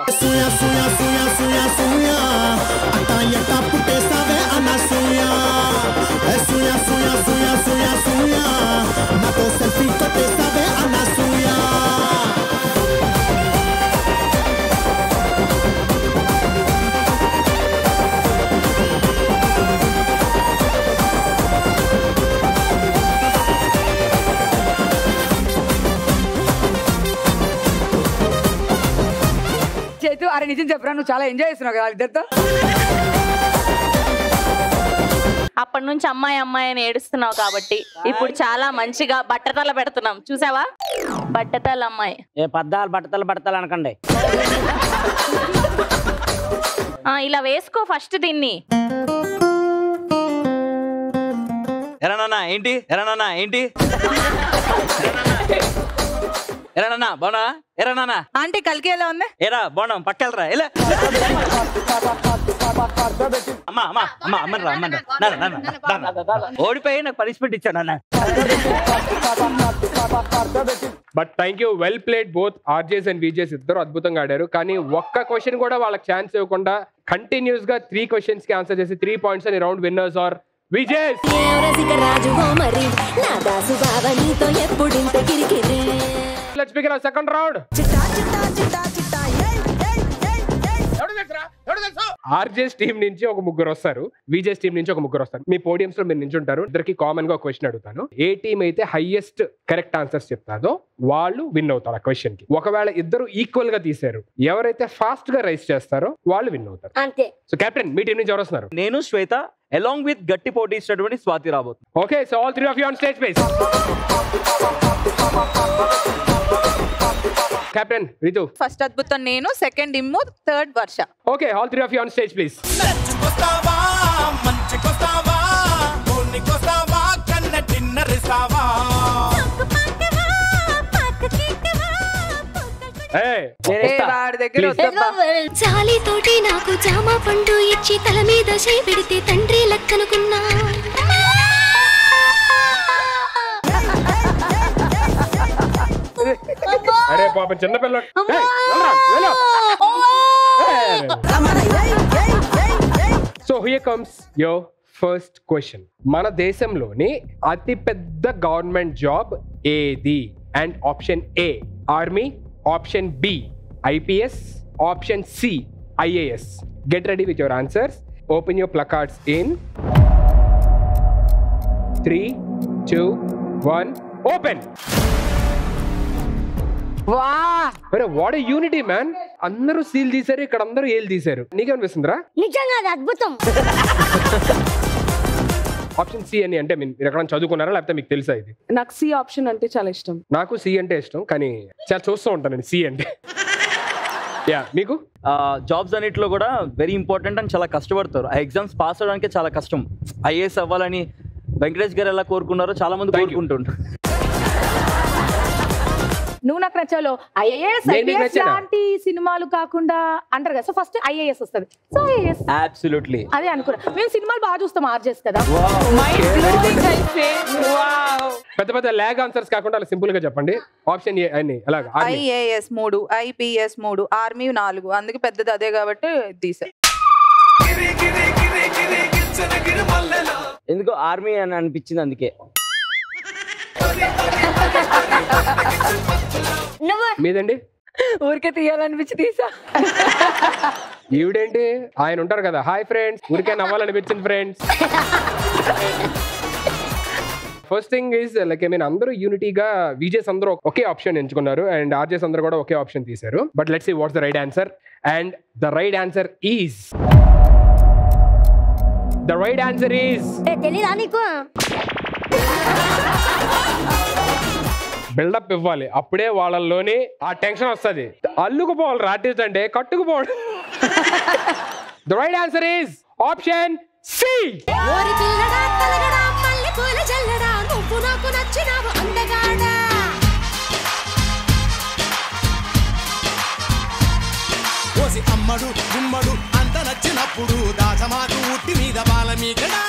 చేతు అరే నిజం చెప్పరా, నువ్వు చాలా ఎంజాయ్ చేస్తున్నావు కదా ఇద్దరితో. అప్పటి నుంచి అమ్మాయి అమ్మాయి అని ఏడుస్తున్నావు కాబట్టి ఇప్పుడు చాలా మంచిగా బట్టతల పెడుతున్నాం. చూసావా? బట్టతల అమ్మాయి. ఏ పద్దాలు బట్టతలు అనకండి. ఇలా వేసుకో ఫస్ట్ దీన్ని. ఎరానా ఏంటి? ఎరానా ఏంటి? ఎరానా బానా? ఎరానా ఆంటీ కలికి ఎలా ఉంది? ఏరా బాణం పక్కెళ్ళరా ఎలా? అమ్మా అమ్మా అమ్మా అమ్మరా అమ్మరా ఓడిపోయి నాకు పనిష్మెంట్ ఇచ్చాడు అన్న. But thank you, well played both RJs and Vijay's. ఇద్దరు అద్భుతంగా ఆడారు. కానీ ఒక్క క్వశ్చన్ కూడా వాళ్ళకి ఛాన్స్ ఇవ్వకుండా కంటిన్యూస్ గా 3 questions కి ఆన్సర్ చేసి 3 points అని round winners are VJs. Let's begin our second round. RJs team నుంచి ఒక ముగ్గురు వస్తారు, విజేస్ టీమ్ నుంచి ఒక ముగ్గురు వస్తారు. మీ పోడియంస్ లో మీరు నించుంటారు. ఇద్దరికి కామన్ గా ఒక క్వశ్చన్ అడుగుతాను. ఏ టీం అయితే హైయెస్ట్ కరెక్ట్ ఆన్సర్స్ చెప్తాదో వాళ్ళు విన్ అవుతారు ఆ క్వశ్చన్ కి. ఒకవేళ ఇద్దరు ఈక్వల్ గా తీశారు, ఎవరైతే ఫాస్ట్ గా రైస్ చేస్తారో వాళ్ళు విన్ అవుతారు. అంతే. సో కెప్టెన్, మీ టీం నుంచి ఎవరు వస్తున్నారు? నేను శ్వేత along with గట్టి పోటీ ఇచ్చినటువంటి స్వాతి రాబోతుంది. Okay, so all 3 of you on stage please. Captain Ritu. First అద్భుతం నేను, second Immu, third Varsha. Okay, all 3 of you on stage please. చాలితోటి నాకు జామ పండు ఇచ్చి తల మీద చేయి పెడితే తండ్రి లెక్కనుకున్నా. అరే పాప చిన్నపిల్ల. So here comes your first question. మన దేశంలోని అతి పెద్ద గవర్నమెంట్ జాబ్ ఏది? And option A army, option B IPS, option C IAS. Get ready with your answers. Open your placards in 3, 2, 1 open. అరే వాట్ ఏ యూనిటీ మ్యాన్. అందరూ seal తీశారు, ఇక్కడ అందరూ ఏలు తీశారు. నీకేమనిపిస్తుందిరా? నిజంగా అది అద్భుతం. ఆప్షన్ సి అని అంటే మీరు ఎక్కడ చదువుకున్నారా లేకపోతే మీకు తెలుసా ఇది? నాకు సి ఆప్షన్ అంటే చాలా ఇష్టం. నాకు సి అంటే ఇష్టం, కానీ చాలా చూస్తూ ఉంటాను నేను సి అంటే. యా, మీకు? జాబ్స్ అన్నిటిలో కూడా వెరీ ఇంపార్టెంట్ అని చాలా కష్టపడతారు. ఆ ఎగ్జామ్స్ పాస్ అవడానికి చాలా కష్టం. ఐఏఎస్ అవ్వాలని వెంకటేష్ గారు ఎలా కోరుకున్నారో చాలా మంది కోరుకుంటుంటారు. నువ్వు నాకు నచ్చాలో ఐఏఎస్ ఐపీఎస్ లాంటి సినిమాలు కాకుండా అంటారు కదా. సో ఫస్ట్ ఐఏఎస్ వస్తుంది. సో ఐఏఎస్ అబ్సల్యూట్లీ అదే అనుకున్నా. మేము సినిమాలు బాగా చూస్తాం ఆర్జేస్ కదా. పెద్ద పెద్ద లాగ్ ఆన్సర్స్ కాకుండా అలా సింపుల్ గా చెప్పండి. ఆప్షన్ ఏ అని అలాగా. IAS 3, IPS 3, army 4. అందుకే పెద్దది అదే కాబట్టి తీసా. ఎందుకో ఆర్మీ అని అనిపించింది అందుకే. మీదండి? ఊరికే తీయాలనిపించి తీసా. ఈవిడేంటి, ఆయన ఉంటారు కదా, హాయ్ ఫ్రెండ్స్, ఊరికే నవ్వాలనిపించింది friends. First thing is like I mean అందరూ యూనిటీగా విజేస్ అందరూ ఒకే ఆప్షన్ ఎంచుకున్నారు అండ్ ఆర్జేస్ అందరూ కూడా ఒకే ఆప్షన్ తీశారు. But let's see what's the right answer. And the right answer is తెలీదా నీకు? బిల్డప్ ఇవ్వాలి, అప్పుడే వాళ్ళలోని ఆ టెన్షన్ వస్తుంది. అల్లుకుపోవాలి ఆర్టిస్ట్ అంటే కట్టుకుపోవడం. The right answer is option C. అమ్మడు గుమ్మడు అంత నచ్చినప్పుడు దాసమాకు ఉట్టి మీద బాల మీగడా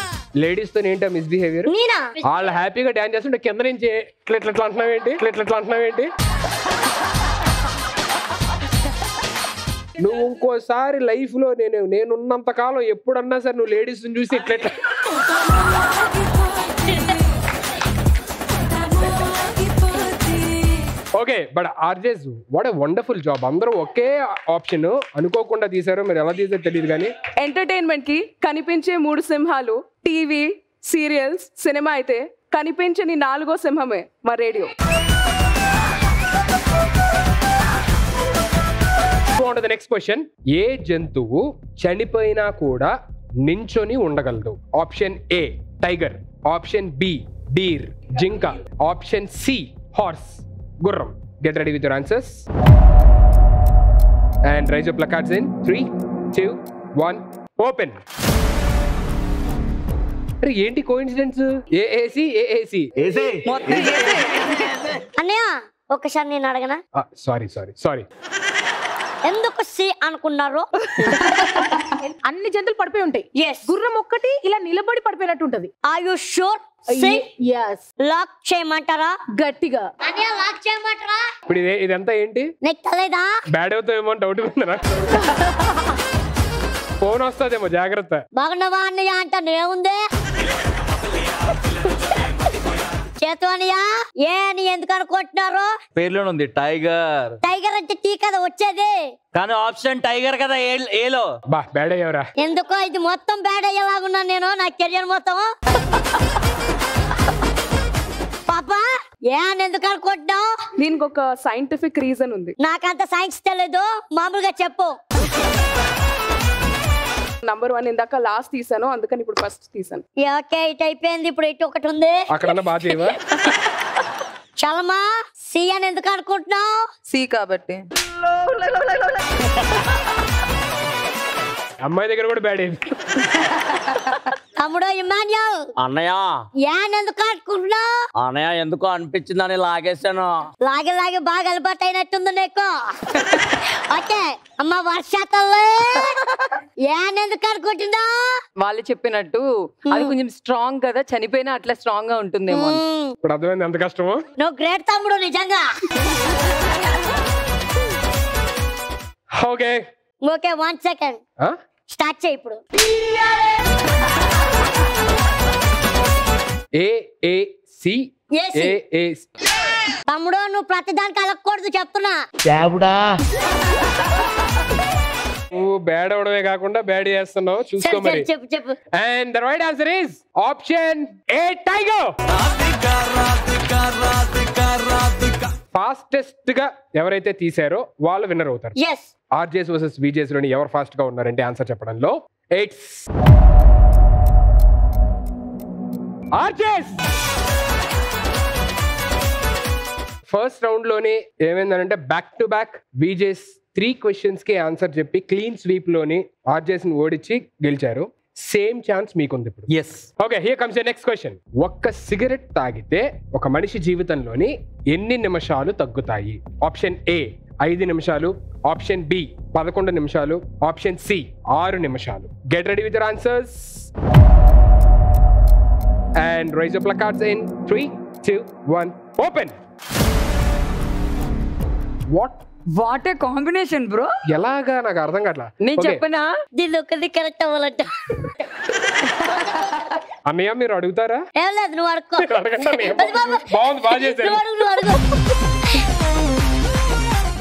లేడీస్ తో ఏంటో మిస్బిహేవియర్? నేనా? వాళ్ళు హ్యాపీగా డాన్స్ చేస్తుంటే కింద నుంచి ఇట్లా అంటున్నావేంటి? నువ్వు ఇంకోసారి లైఫ్ లో నేనున్నంత కాలం ఎప్పుడన్నా సరే నువ్వు లేడీస్ చూసి ఇట్లా okay. But RJs what a wonderful job. అందరూ ఒకే ఆప్షన్ అనుకోకుండా తీసారు, మీరు ఎలా తీసారో తెలియదు కానీ. ఎంటర్టైన్మెంట్ కి కనిపించే 3 సింహాలు టీవీ, సీరియల్స్, సినిమా అయితే కనిపించని 4వ సింహమే మా రేడియో. Next question. ఏ జంతువు చనిపోయినా కూడా నించొని ఉండగలదు? Option A tiger, option B deer జింక, ఆప్షన్ సి హార్స్ గుర్రం. Get ready with your answers and raise your placards in 3, 2, 1 open. అరే ఏంటి కోఇన్సిడెన్స్? ఏఏసి అన్నయ్య ఒకసారి నేను అడగనా? సారీ ఎందుకు సి అనుకున్నారు? అన్ని జంతువులు పడిపోయి ఉంటాయి, గుర్రం ఒక్కటి ఇలా నిలబడి పడిపోయినట్టు ఉంటది. Are you sure? లాక్ చేయమంటారా? గట్టిగా అన్నయ్య లాక్ చేయమంటారా? ఇప్పుడు ఇదంతా ఏంటి? నీకు తెలియదా? బ్యాడ్ అవుతాయేమో డౌట్ ఉందా? ఫోన్ వస్తుందేమో, జాగ్రత్త. బాగున్నావా అన్నయ్య అంట నేముంది చేతు అన్నయ్య. ఏ అని ఎందుకు అనుకుంటున్నారు? పేర్లోనే ఉంది టైగర్. టైగర్ అంటే టీ కదా వచ్చేది, కానీ ఆప్షన్ టైగర్ కదా ఏలో. బా బ్యాడ్ అయ్యావరా. ఎందుకో ఇది మొత్తం బ్యాడ్ అయ్యేలాగున్నాను నేను, నా కెరియర్ మొత్తం. పాపా ఏ అని ఎందుకు అనుకుంటున్నావు? దీనికి ఒక సైంటిఫిక్ రీజన్ ఉంది. నాకంత సైన్స్ తెలియదు, మామూలుగా చెప్పు. నంబర్ 1 ఇందాక లాస్ట్ తీసాను, అందుకని ఇప్పుడు ఫస్ట్ తీసాను. ఓకే ఇటు అయిపోయింది, ఇప్పుడు ఇటు ఒకటి ఉంది. అక్కడ బాగా చేయవా? చలమా సి అని ఎందుకు అనుకుంటున్నావు? సి కాబట్టి. అమ్మాయి దగ్గర కూడా బ్యాడ్ అయింది. తమ్ముడు ఇమాన్యుల్ అన్నయ్య ఏన్ ఎందుకు అనుకుంటున్నావు? అన్నయ్య ఎందుకో అనిపించిందని లాగేశాను. లాగి బాగా అలవాటు అయినట్టుంది నీకు. ఓకే అమ్మ వర్ష తల్లి ఏన్ ఎందుకు అనుకుంటున్నావు? వాళ్ళు చెప్పినట్టు అది కొంచెం స్ట్రాంగ్ కదా, చనిపోయినా అట్లా స్ట్రాంగ్ గా ఉంటుందేమో. ఇప్పుడు అర్థమైంది ఎంత కష్టమో. నువ్వు గ్రేట్ తమ్ముడు నిజంగా. ఓకే 1 సెకండ్ స్టార్ట్ చేయి ఇప్పుడు. తమ్ముడు నువ్వు ప్రతిదానికి అలగకూడదు చెప్తున్నా. నువ్వు బ్యాడ్ అవడమే కాకుండా బ్యాడ్ చేస్తున్నావు, చూసుకో మరి. చెప్పు. And the right answer is option A tiger. Fastest గా ఎవరైతే తీసారో వాళ్ళు విన్నర్ అవుతారు. ఆర్జేస్ వర్సెస్ విజేస్ లోని ఎవరు ఫాస్ట్ గా ఉన్నారంటే ఆన్సర్ చెప్పడంలో ఇట్స్ ఆర్జేస్. ఫస్ట్ రౌండ్ లోనే ఏమైందంటే back to back Vijay's 3 questions కి ఆన్సర్ చెప్పి క్లీన్ స్వీప్ లోని ఆర్జేస్ ని ఓడించి గెలిచారు. సేమ్ ఛాన్స్ మీకుంది ఇప్పుడు. Okay here comes your next question. ఒక్క సిగరెట్ తాగితే ఒక మనిషి జీవితంలోని ఎన్ని నిమిషాలు తగ్గుతాయి? ఆప్షన్ ఏ 5 నిమిషాలు, ఆప్షన్ బి 11 నిమిషాలు, ఆప్షన్ సి 6 నిమిషాలు. Get ready with your answers and raise your placards in 3, 2, 1 open. What a combination bro. ఎలాగా నాకు అర్థం కావట్లా. నేను చెప్పనా? దీని ఒకటి కరెక్ట్ అవ్వాలంట. అన్నయ్య మీరు అడుగుతారా? ఏం లేదు నువ్వు అడుక్కో. బాగుంది, బాగా చేశారు.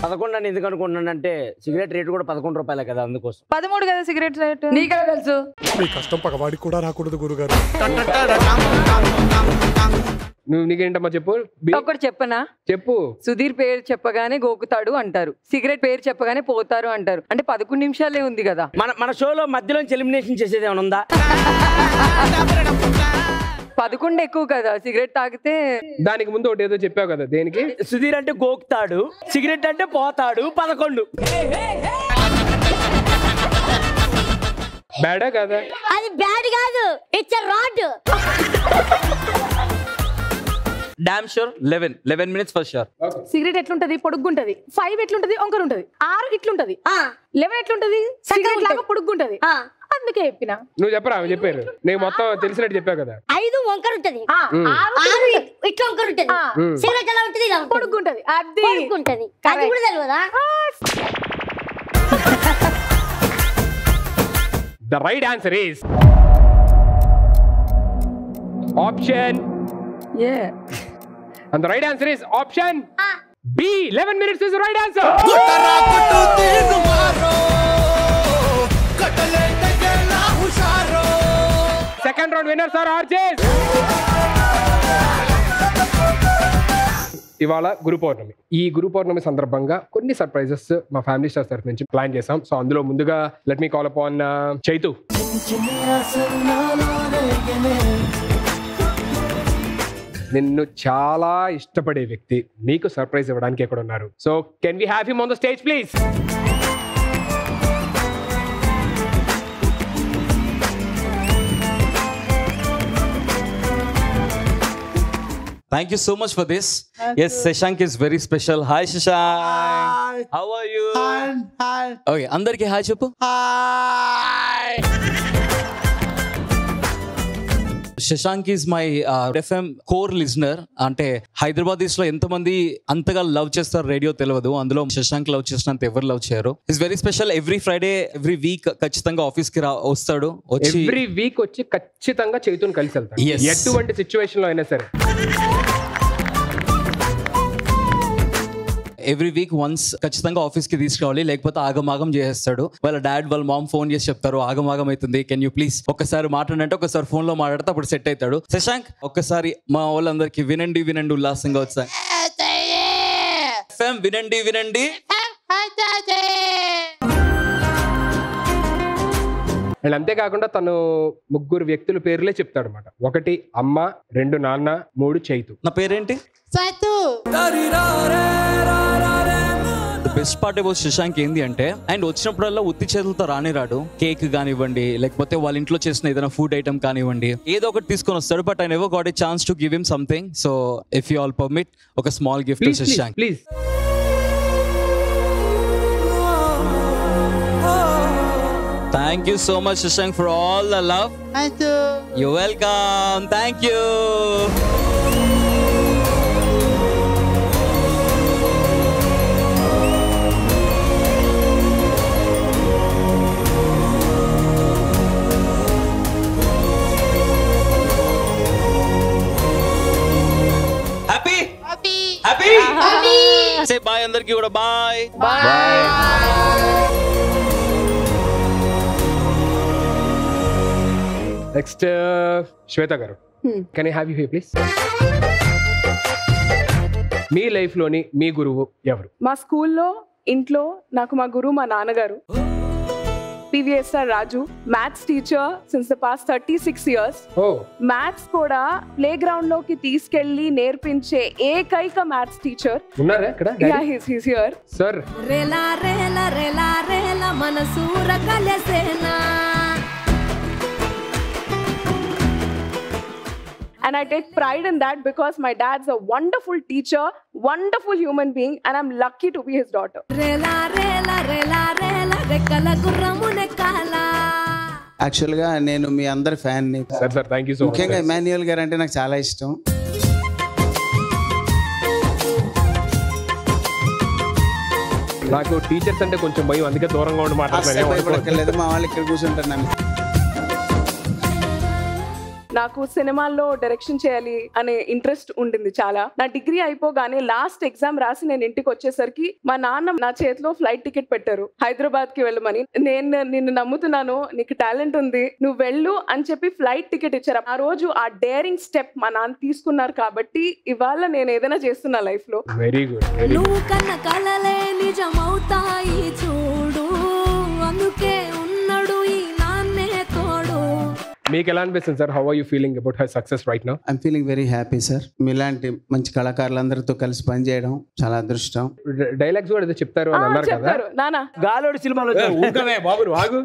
11 ఎందుకు అనుకుంటున్నానంటే సిగరెట్ రేట్ కూడా 11 రూపాయలే కదా, అందుకోసం. 13 కదా సిగరెట్ రేట్. నీకెలా తెలుసు? మీ కష్టం పగవాడికి కూడా రాకూడదు గురుగారు. నీకేంటమ్మా చెప్పు. ఒకటి చెప్పనా? చెప్పు. సుధీర్ పేరు చెప్పగానే గోకుతాడు అంటారు, సిగరెట్ పేరు చెప్పగానే పోతారు అంటారు. అంటే 11 నిమిషాలే ఉంది కదా. మన షోలో మధ్యలో ఎలిమినేషన్ చేసేది ఏమైనా ఉందా? 11 ఎక్కువ కదా సిగరెట్ తాగితే. దానికి ముందు ఒకటి ఏదో చెప్పావు కదా, దేనికి? సుధీర్ అంటే గోకుతాడు, సిగరెట్ అంటే పోతాడు. 11 బ్యాడా కదా? అది బ్యాడ్ కాదు, it's a rod. Damn sure 11 minutes for sure. Cigarette ఎట్లుంటది? పొడుగ్గుంటది. 5 ఎట్లుంటది? వంకర ఉంటది. 6 ఇట్లుంటది. 11 ఎట్లుంటది? సిగరెట్ లాగా పొడుగ్గుంటది. అందుకే చెప్పిన. నువ్వు చెప్పరా, ఆమె చెప్పారు. నీకు మొత్తం తెలిసినట్టు చెప్పావు కదా. 5 వంకర ఉంటది, 6 ఇట్లా వంకర ఉంటది, సిగరెట్ ఎలా ఉంటది, ఇలా పొడుగుంటది, అది పొడుగుంటది. అది కూడా తెలియదా? The right answer is option. And the right answer is option B. 11 minutes is the right answer. Second round winners are RJs. ఇవాళ గురు పౌర్ణమి. ఈ గురు పౌర్ణమి సందర్భంగా కొన్ని సర్ప్రైజెస్ మా ఫ్యామిలీ స్టార్స్ తరఫు నుంచి ప్లాన్ చేసాం. సో అందులో ముందుగా let me call upon Chaitu. నిన్ను చాలా ఇష్టపడే వ్యక్తి నీకు సర్ప్రైజ్ ఇవ్వడానికి ఎక్కడ ఉన్నారు. So can we have him on the stage please? Thank you so much for this. Yes, Shashank is very special. Hi, Shashank. Hi. How are you? Hi. Okay, andarki hi cheppu. Hi. Shashank is my FM core listener. అంటే హైదరాబాదీస్ లో ఎంత మంది అంతగా love చేస్తారు radio తెలియదు. అందులో Shashank love చేసినంత ఎవరు లవ్ చేయరు. Is very special. Every Friday every week ఖచ్చితంగా ఆఫీస్ కి వస్తాడు. ఎవ్రీ వీక్ వచ్చి ఖచ్చితంగా చైతుని కలిసి వెళ్తాడు. ఎటువంటి సిచ్యువేషన్ లో అయినా సరే. ఎవ్రీ వీక్ వన్స్ ఖచ్చితంగా ఆఫీస్ కి తీసుకురావాలి, లేకపోతే ఆగమాగం చేసేస్తాడు. వాళ్ళ డాడ్ వాళ్ళ మామ్ ఫోన్ చేసి చెప్తారు ఆగమాగం అవుతుంది, కెన్ యూ ప్లీజ్ ఒక్కసారి మాట్లాడంటే ఒకసారి ఫోన్ లో మాట్లాడితే అప్పుడు సెట్ అవుతాడు. శశాంక్ ఒక్కసారి మా వాళ్ళందరికి వినండి వినండి ఉల్లాసంగా వచ్చాయి. వినండి వినండి. అండ్ అంతేకాకుండా తను 3 వ్యక్తుల పేర్లే చెప్తాడు అనమాట. 1 అమ్మ, 2 నాన్న, 3 చైతు. నా పేరేంటి? బెస్ట్ పార్ట్ అబౌట్ శశాంక్ ఏంది అంటే అండ్ వచ్చినప్పుడల్లా ఉత్తి చేతులతో రాడు. కేక్ కానివ్వండి, లేకపోతే వాళ్ళ ఇంట్లో చేసిన ఏదైనా ఫుడ్ ఐటమ్ కానివ్వండి, ఏదో ఒకటి తీసుకొని వస్తాడు. But I never got a chance to give him something. So if you all permit ఒక small gift to Shashank please. Thank you so much, Shashank, for all the love. Thank you. You're welcome. Thank you. Happy? Happy. Happy? Happy. Say bye andarki kuda. Bye. Bye. Next Swetha గారు, can I have you here please? మీ life లోని మీ గురువు ఎవరు? మా స్కూల్లో, ఇంట్లో నాకు మా గురువు మా నాన్నగారు. PVSR Raju, maths teacher since the past 36 years. Maths కూడా ప్లే గ్రౌండ్ లోకి తీసుకెళ్లి నేర్పించే ఏకైక మ్యాథ్స్ టీచర్. ఉన్నారా ఇక్కడ? Yeah, he's here. సర్. రేలా రేలా రేలా రేలా మనసూర కలసేనా. And I take pride in that because my dad's a wonderful teacher, wonderful human being, and I'm lucky to be his daughter. యాక్చువల్గా నేను మీ అందరి ఫ్యాన్ ని. Sir thank you so much. ముఖ్యంగా ఇమాన్యుయల్ గారు అంటే నాకు చాలా ఇష్టం. నాకు టీచర్స్ అంటే కొంచెం భయం, అందుకే దూరంగా ఉండి మాట్లాడలేదు. మా వాళ్ళు ఇక్కడ కూర్చుంటున్నాను. నాకు సినిమాల్లో డైరెక్షన్ చేయాలి అనే ఇంట్రెస్ట్ ఉండింది చాలా. నా డిగ్రీ అయిపోగానే లాస్ట్ ఎగ్జామ్ రాసి నేను ఇంటికి వచ్చేసరికి మా నాన్న నా చేతిలో ఫ్లైట్ టికెట్ పెట్టారు హైదరాబాద్ కి వెళ్ళమని. నేను నిన్ను నమ్ముతున్నాను, నీకు టాలెంట్ ఉంది, నువ్వు వెళ్ళు అని చెప్పి ఫ్లైట్ టికెట్ ఇచ్చారు. ఆ రోజు ఆ డేరింగ్ స్టెప్ మా నాన్న తీసుకున్నారు కాబట్టి ఇవాళ నేను ఏదైనా చేస్తున్నా లైఫ్ లో. Very good. నువ్వు కన్న కలలే నిజమవుతాయి చూడు, అందుకే ఉన్నాడు ఈ నాన్నే తోడు. మీకు ఎలా అనిపిస్తుంది sir? How are you feeling about her success right now? I'm feeling very happy sir. మీలాంటి మంచి కళాకారులందరితో కలిసి పనిచేయడం చాలా అదృష్టం. డైలాగ్స్ కూడా ఏదో చెప్తారు అని అన్నారు కదా. నానా గాలోడి సినిమాలో బాబు ఆగు.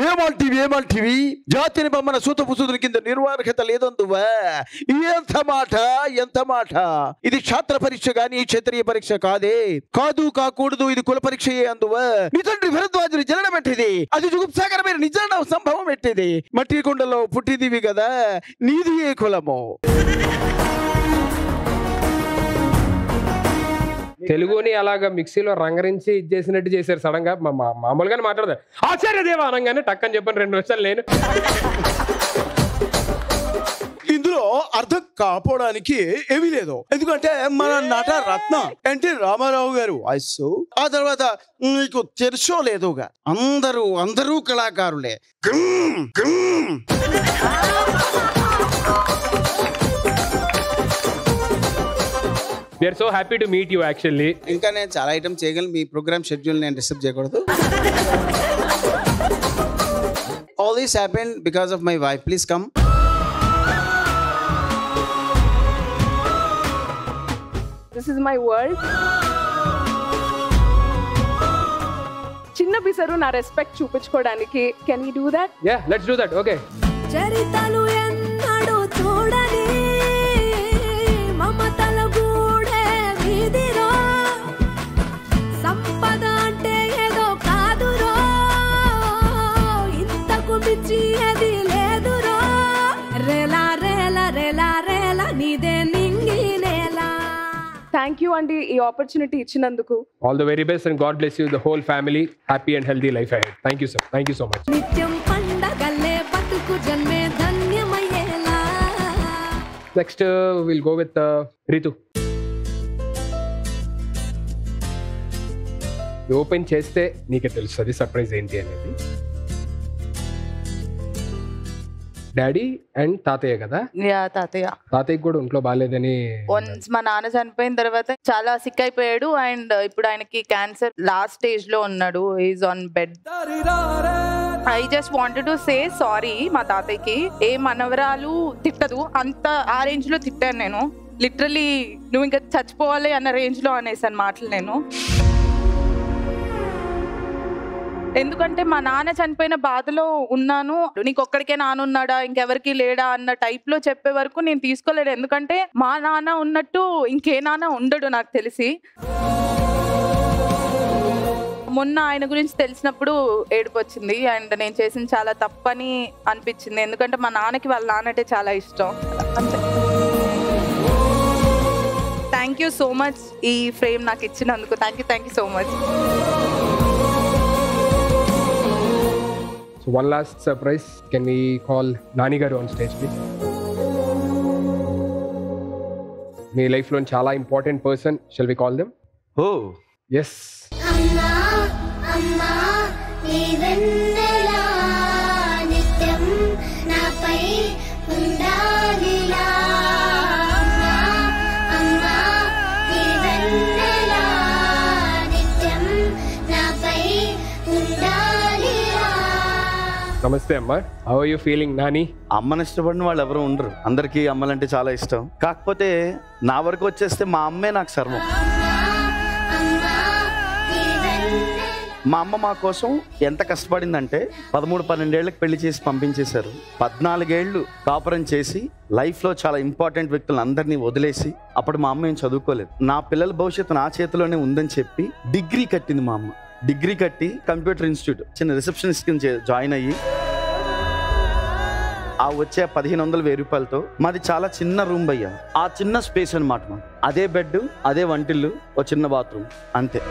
ఏమంటివి జాతిని బొమ్మన సూత పుసూతుల కింద నిర్వాహకత లేదందువా? ఎంత మాట ఇది క్షాత్ర పరీక్ష గాని క్షత్రియ పరీక్ష కాకూడదు, ఇది కుల పరీక్షయే అందువా? నీ తండ్రి భరద్వాజుని జననం ఎట్టిది, అది జుగుప్సాకరమైన నిజన సంభవం ఎట్టిది. మట్టి కొండలో పుట్టిదివి కదా, నీది ఏ కులము? తెలుగుని అలాగా మిక్సీలో రంగరించి ఇచ్చేసినట్టు చేశారు సడన్ గా. మామూలుగానే మాట్లాడతారు ఆచార్యదేవ అనగానే టక్కని చెప్పని 2 నిమిషాలు నేను. ఇందులో అర్థం కాపోవడానికి ఏమీ లేదు. ఎందుకంటే మన నట రత్న ఎన్టీ రామారావు గారు వాయిస్, ఆ తర్వాత నీకు తెలుసో లేదుగా అందరూ కళాకారులే. We are so happy to meet you actually. ఇంకా నేను చాలా ఐటమ్ చేయగలను. మీ ప్రోగ్రామ్ షెడ్యూల్ నేను డిస్టర్బ్ చేయకూడదు. All this happened because of my wife. Please come. This is my world. చిన్న పిసరు నా రెస్పెక్ట్ చూపించుకోవడానికి. Can we do that? Yeah, let's do that. Okay. చరితలు ఎన్నడూ చూడని మమతల గూడే వీధిరో, సంపద అంటే ఏదో కాదురో, ఇంతకు మించి అది లేదురో, రేలా రేలా రేలా రేలా నీదే నింగి నేలా. థ్యాంక్ యూ అండి ఈ ఆపర్చునిటీ ఇచ్చినందుకు. All the very best and God bless you, the whole family. Happy and healthy life ahead. Thank you sir. Thank you so much. నిత్యం పండగలే బతుకు జన్మే ధన్యమయ్యేలా. Next we'll go with Ritu. Open చేస్తే నీకే తెలుస్తుంది surprise ఏంటి అనేది. Daddy and తాతయ్య కదా? తాతయ్యకి కూడా ఒంట్లో బాగాలేదని. వన్స్ మా నాన్న చనిపోయిన తర్వాత చాలా సిక్ అయిపోయాడు అండ్ ఇప్పుడు ఆయనకి క్యాన్సర్ లాస్ట్ స్టేజ్ లో ఉన్నాడు. Is on bed. I just wanted to say sorry మా తాతయ్యకి. ఏ మనవరాలు తిట్టదు, అంత ఆ రేంజ్ లో తిట్టాను నేను. లిటరలీ నువ్వు ఇంకా చచ్చిపోవాలి అన్న రేంజ్ లో అనేసాను మాటలు నేను. ఎందుకంటే మా నాన్న చనిపోయిన బాధలో ఉన్నాను. నీకు ఒక్కడికే నాన్నున్నాడా ఇంకెవరికి లేడా అన్న టైప్ లో చెప్పే వరకు నేను తీసుకోలేడు. ఎందుకంటే మా నాన్న ఉన్నట్టు ఇంకే నాన్న ఉండడు నాకు తెలిసి. మొన్న ఆయన గురించి తెలిసినప్పుడు ఏడుపు వచ్చింది అండ్ నేను చేసింది చాలా తప్పని అనిపించింది. ఎందుకంటే మా నాన్నకి వాళ్ళ నాన్నంటే చాలా ఇష్టం. అంతే. థ్యాంక్ యూ సో మచ్ ఈ ఫ్రేమ్ నాకు ఇచ్చినందుకు. Thank you so much. So one last surprise. Can we call Nani garu on stage please? Me life లో చాలా important person. Shall we call them? Oh yes. అమ్మా అమ్మా నీ వెన్నెలా నిత్యం నాపై ఉండాలిలా. అమ్మా అమ్మా నీ వెన్నెలా నిత్యం నాపై ఉండాలిలా. నమస్తే అమ్మా. How are you feeling Nani? అమ్మని ఇష్టపడిన వాళ్ళు ఎవరు ఉండరు. అందరికీ అమ్మలంటే చాలా ఇష్టం. కాకపోతే నా వరకు వచ్చేస్తే మా అమ్మే నాకు సర్వం. మా అమ్మ మా కోసం ఎంత కష్టపడిందంటే 13-12 ఏళ్ళకి పెళ్లి చేసి పంపించేశారు. 14 ఏళ్ళు కాపురం చేసి లైఫ్లో చాలా ఇంపార్టెంట్ వ్యక్తులను అందరినీ వదిలేసి, అప్పుడు మా అమ్మ ఏం చదువుకోలేదు. నా పిల్లల భవిష్యత్తు నా చేతిలోనే ఉందని చెప్పి డిగ్రీ కట్టింది మా అమ్మ. డిగ్రీ కట్టి కంప్యూటర్ ఇన్స్టిట్యూట్ చిన్న రిసెప్షనిస్ట్ కింద జాయిన్ అయ్యి ఆ వచ్చే 1500-1000 రూపాయలతో మాది చాలా చిన్న రూమ్ భయ్యా. ఆ చిన్న స్పేస్ అనమాట. అదే బెడ్, అదే వంటిల్లు, ఒక చిన్న బాత్రూమ్, అంతే.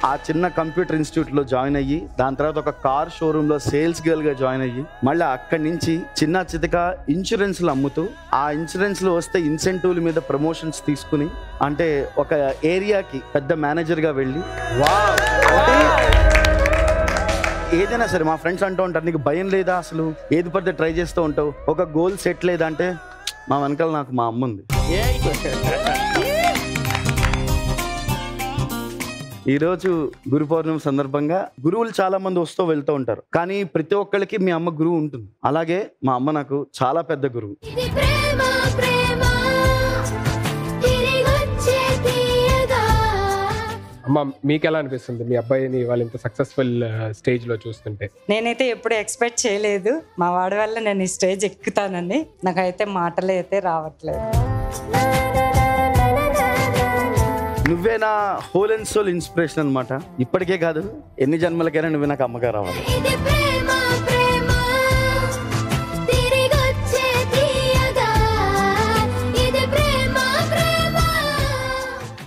ఆ చిన్న కంప్యూటర్ ఇన్స్టిట్యూట్లో జాయిన్ అయ్యి దాని తర్వాత ఒక కార్ షోరూంలో సేల్స్ గర్ల్గా జాయిన్ అయ్యి మళ్ళీ అక్కడి నుంచి చిన్న చితక ఇన్సూరెన్స్లు అమ్ముతూ ఆ ఇన్సూరెన్స్లు వస్తే ఇన్సెంటివ్ల మీద ప్రమోషన్స్ తీసుకుని అంటే ఒక ఏరియాకి పెద్ద మేనేజర్గా వెళ్ళి ఏదైనా సరే మా ఫ్రెండ్స్ అంటూ ఉంటారు, నీకు భయం లేదా అసలు, ఏది పడితే ట్రై చేస్తూ ఉంటావు, ఒక గోల్ సెట్ లేదా అంటే మా వెనకాల నాకు మా అమ్మ ఉంది. ఈరోజు గురు పౌర్ణమి సందర్భంగా గురువులు చాలా మంది వస్తూ వెళ్తూ ఉంటారు, కానీ ప్రతి ఒక్కరికి మీ అమ్మ గురువు ఉంటుంది. అలాగే మా అమ్మ నాకు చాలా పెద్ద గురువు. అమ్మ మీకు ఎలా అనిపిస్తుంది మీ అబ్బాయిని వాళ్ళు ఇంత సక్సెస్ఫుల్ స్టేజ్ లో చూస్తుంటే? నేనైతే ఎప్పుడు ఎక్స్పెక్ట్ చేయలేదు మా వాడి వల్ల నేను ఈ స్టేజ్ ఎక్కుతానని. నాకైతే మాటలు అయితే రావట్లేదు. నువ్వే నా హోల్ అండ్ సోల్ ఇన్స్పిరేషన్ అనమాట. ఇప్పటికే కాదు, ఎన్ని జన్మలకైనా నువ్వే నాకు అమ్మగా రావాలి.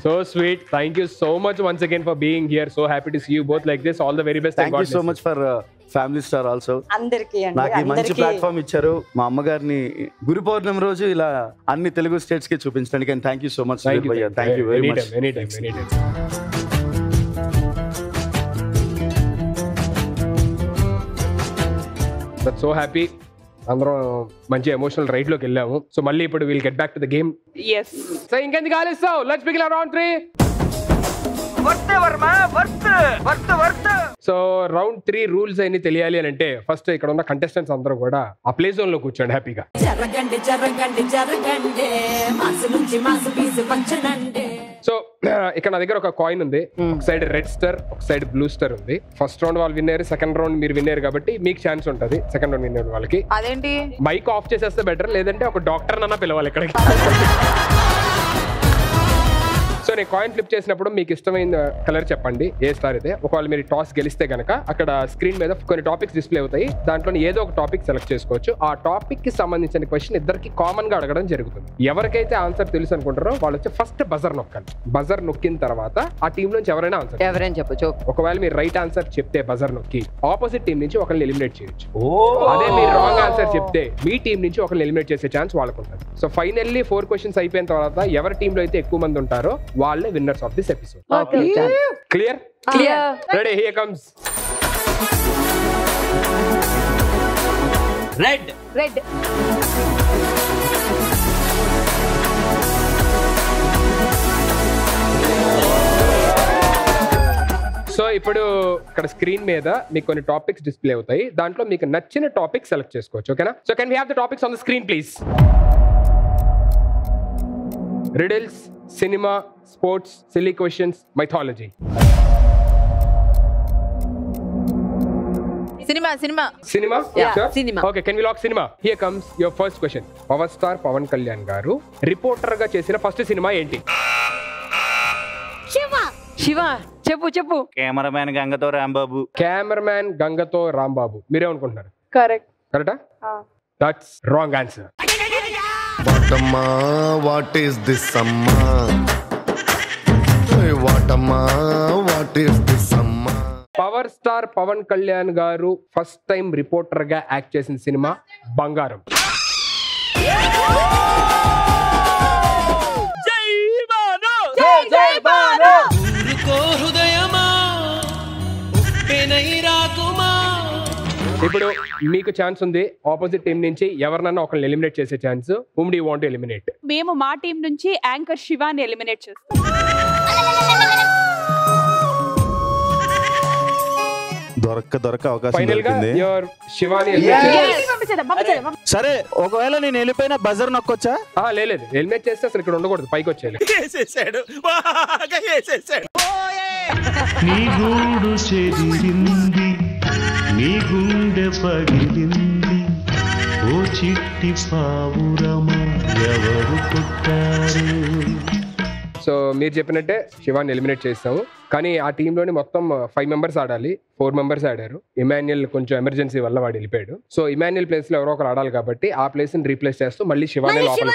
So sweet. Thank you so much once again for being here. So happy to see you both like this. All the very best. Thank you so much for Family Star also. అందరికీ అండి, నాకు ఈ మంచి platform ఇచ్చారు. మా అమ్మగారిని గురు పౌర్ణమి రోజు ఇలా అన్ని తెలుగు స్టేట్స్ కి చూపించడానికి. Thank you so much. Thank you very much. Anytime. That's so happy. అందరం మంచి ఎమోషనల్ రైడ్ లోకి వెళ్ళాము. సో మళ్ళీ ఇప్పుడు will get back to the game. yes so ఇంకెందుకు ఆలస్యం, let's begin round 3. So round 3 rules అన్ని తెలియాలి అని అంటే ఫస్ట్ ఇక్కడ ఉన్న కంటెస్టెంట్స్ అందరూ కూడా ఆ ప్లే జోన్ లో కూర్చోండి హ్యాపీగా. సో ఇక్కడ నా దగ్గర ఒక కాయిన్ ఉంది. ఒక సైడ్ రెడ్ స్టార్, ఒక సైడ్ బ్లూ స్టార్ ఉంది. ఫస్ట్ రౌండ్ వాళ్ళు విన్నారు, సెకండ్ రౌండ్ మీరు విన్నారు కాబట్టి మీకు ఛాన్స్ ఉంటుంది సెకండ్ రౌండ్ విన్నారు వాళ్ళకి. అదేంటి మైక్ ఆఫ్ చేసేస్తే బెటర్, లేదంటే ఒక డాక్టర్ నన్నా పిలవాలి ఇక్కడికి. సో నేను కాయిన్ ఫ్లిప్ చేసినప్పుడు మీకు ఇష్టమైన కలర్ చెప్పండి, ఏ స్టార్ అయితే. ఒకవేళ మీరు టాస్ గెలిస్తే గనక అక్కడ స్క్రీన్ మీద కొన్ని టాపిక్స్ డిస్ప్లే అవుతాయి. దాంట్లో ఏదో ఒక టాపిక్ సెలెక్ట్ చేసుకోవచ్చు. ఆ టాపిక్ కి సంబంధించిన క్వశ్చన్ ఇద్దరికి కామన్ గా అడగడం జరుగుతుంది. ఎవరికైతే ఆన్సర్ తెలుసు అనుకుంటారో వాళ్ళు వచ్చి ఫస్ట్ బజర్ నొక్కాలి. బజర్ నొక్కిన తర్వాత ఆ టీం నుంచి ఎవరైనా ఆన్సర్ చెప్పచ్చు. ఒకవేళ మీరు రైట్ ఆన్సర్ చెప్తే బజర్ నొక్కి ఆపోజిట్ టీం నుంచి ఒకరిని ఎలిమినేట్ చేయొచ్చు. అదే మీరు రాంగ్ ఆన్సర్ చెప్తే మీ టీం నుంచి ఒకరిని ఎలిమినేట్ చేసే ఛాన్స్ వాళ్ళకు ఉంటుంది. సో ఫైనల్లీ 4 క్వశ్చన్స్ అయిపోయిన తర్వాత ఎవరి టీంలో అయితే ఎక్కువ మంది ఉంటారో వాళ్ళే winners of this episode. Clear? Ready, here comes red. So ఇప్పుడు ఇక్కడ స్క్రీన్ మీద మీకు కొన్ని టాపిక్స్ డిస్ప్లే అవుతాయి. దాంట్లో మీకు నచ్చిన టాపిక్ సెలెక్ట్ చేసుకోవచ్చు. ఓకేనా? So can we have the topics on the screen please? Riddles, cinema, sports, silly questions, mythology. Cinema. Okay, can we lock cinema? Here comes your first question. Power star Pawan Kalyan garu reporter గా చేసిన first cinema ఏంటి? శివ. చెప్పు. Cameraman గంగతో రాంబాబు. మీరేమనుకుంటున్నారు? కరెక్టా? That's wrong answer. What is this amma? What is this amma? Power star Pawan Kalyan garu first time reporter గా act చేసిన cinema బంగారం. ఇప్పుడు మీకు ఛాన్స్ ఉంది ఆపోజిట్ టీం నుంచి ఎవరినన్నా ఒకరిని ఎలిమినేట్ చేసే chance. Whom do you want to eliminate? మేము మా టీం నుంచి యాంకర్ శివాని ఎలిమినేట్ చేస్తాం. దొరక అవకాశం ఫైనల్ గా దొరికింది. Your Shivani eliminate. సరే, ఒకవేళ నేను వెళ్ళిపోయినా బజర్ నొక్కొచ్చా? లేదు, ఎలిమినేట్ చేస్తే అసలు ఇక్కడ ఉండకూడదు, పైకి వచ్చేయాలి. నీ గూడు చెదిరింది, నీ గుండె పగిలింది, ఓ చిట్టి పావురమ ఎవరు పుట్టారు? సో మీరు చెప్పినట్టే శివాన్ని ఎలిమినేట్ చేస్తాము. కానీ ఆ టీంలోని మొత్తం 5 మెంబర్స్ ఆడాలి, 4 మెంబర్స్ ఆడారు. ఇమాన్యుయల్ కొంచెం ఎమర్జెన్సీ వల్ల వాడు వెళ్ళిపోయాడు. సో ఇమాన్యుయల్ ప్లేస్ లో ఎవరో ఒకరు ఆడాలి కాబట్టి ఆ ప్లేస్ ని రీప్లేస్ చేస్తూ మళ్ళీ శివానే లోపల.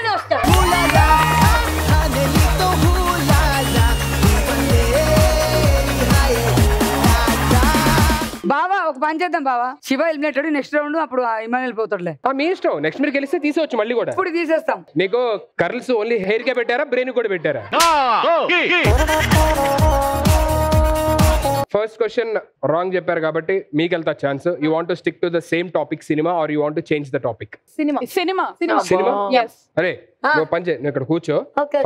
బావా ఒక పని చేద్దాం బావా, శివ ఎలిమినేటెడ్, నెక్స్ట్ రౌండ్ అప్పుడు ఇమాన్యుయల్ పోతాడులే. మీ ఇష్టం, నెక్స్ట్ మీరు గెలిస్తే తీసుకోవచ్చు మళ్ళీ కూడా. ఇప్పుడు తీసేస్తాం. నీకు కర్ల్స్ ఓన్లీ హెయిర్ కే పెట్టారా, బ్రెయిన్ కూడా పెట్టారా? ఫస్ట్ క్వశ్చన్ రాంగ్ చెప్పారు కాబట్టి మీకు వెళ్తా chance. You want to stick to the same topic cinema or you want to change the topic? Cinema. అరే నువ్వు పంచే, నువ్వు ఇక్కడ కూర్చో.